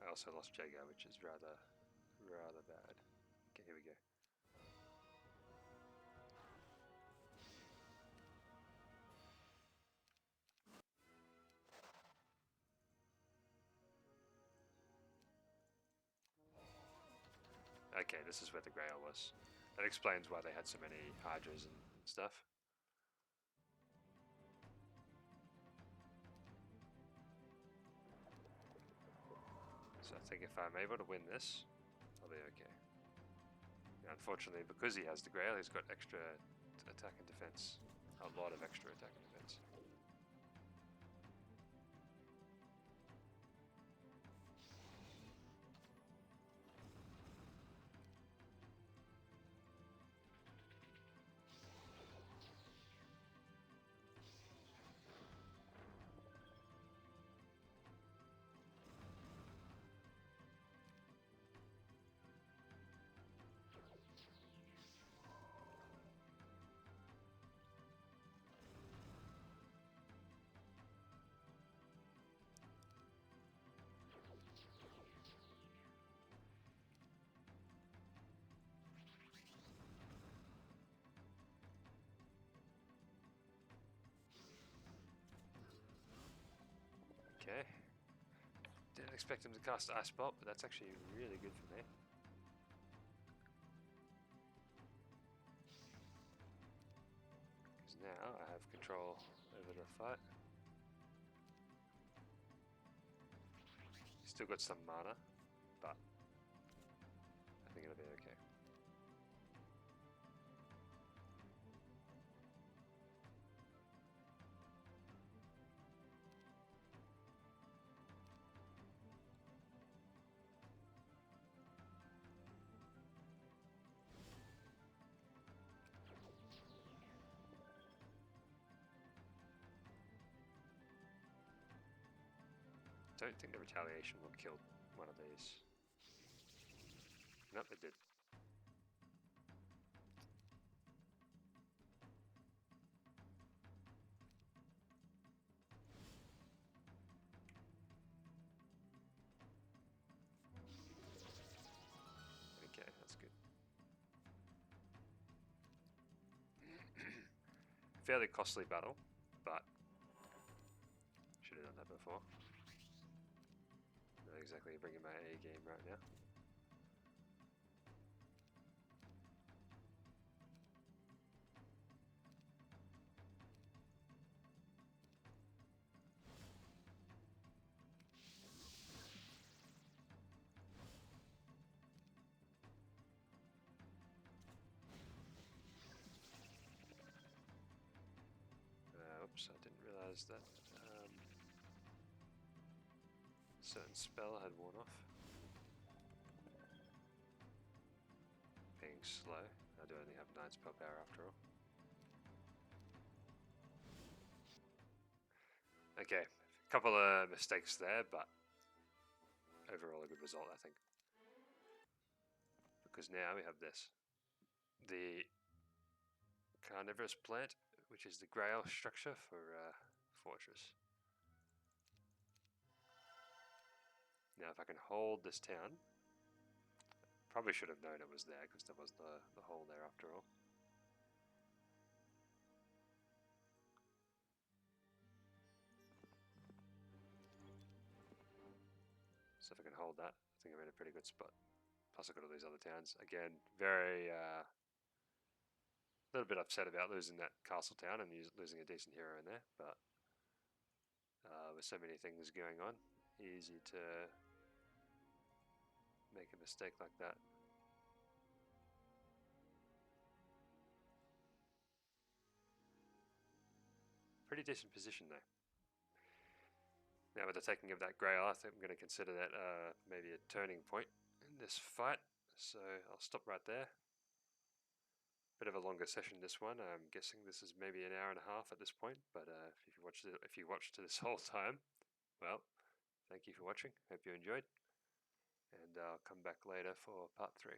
I also lost Jago, which is rather bad. Okay, here we go. Okay, this is where the Grail was. That explains why they had so many Hydras and stuff. So I think if I'm able to win this, I'll be okay. Now, unfortunately, because he has the Grail, he's got extra attack and defense. A lot of extra attack and defense. Okay. Didn't expect him to cast Ice Bolt, but that's actually really good for me. Because now I have control over the fight. He's still got some mana, but I think it'll be okay. Don't think the retaliation will kill one of these. Nope, it did. fairly costly battle, but should have done that before. Not exactly bringing my A game right now. Oops, I didn't realize that certain spell had worn off. Being slow. I do only have 9 spell power after all. Okay, a couple of mistakes there, but overall a good result, I think. Because now we have this. The carnivorous plant, which is the Grail structure for Fortress. Now if I can hold this town, probably should have known it was there because there was the hole there after all. So if I can hold that, I think I'm in a pretty good spot. Plus I've got all these other towns. Again, very little bit upset about losing that castle town and losing a decent hero in there, but with so many things going on, easy to make a mistake like that. Pretty decent position though. Now with the taking of that Grail, I think I'm going to consider that maybe a turning point in this fight. So I'll stop right there. Bit of a longer session this one. I'm guessing this is maybe an hour and a half at this point. But if you watched to this whole time, well, thank you for watching. Hope you enjoyed, and I'll come back later for part 3.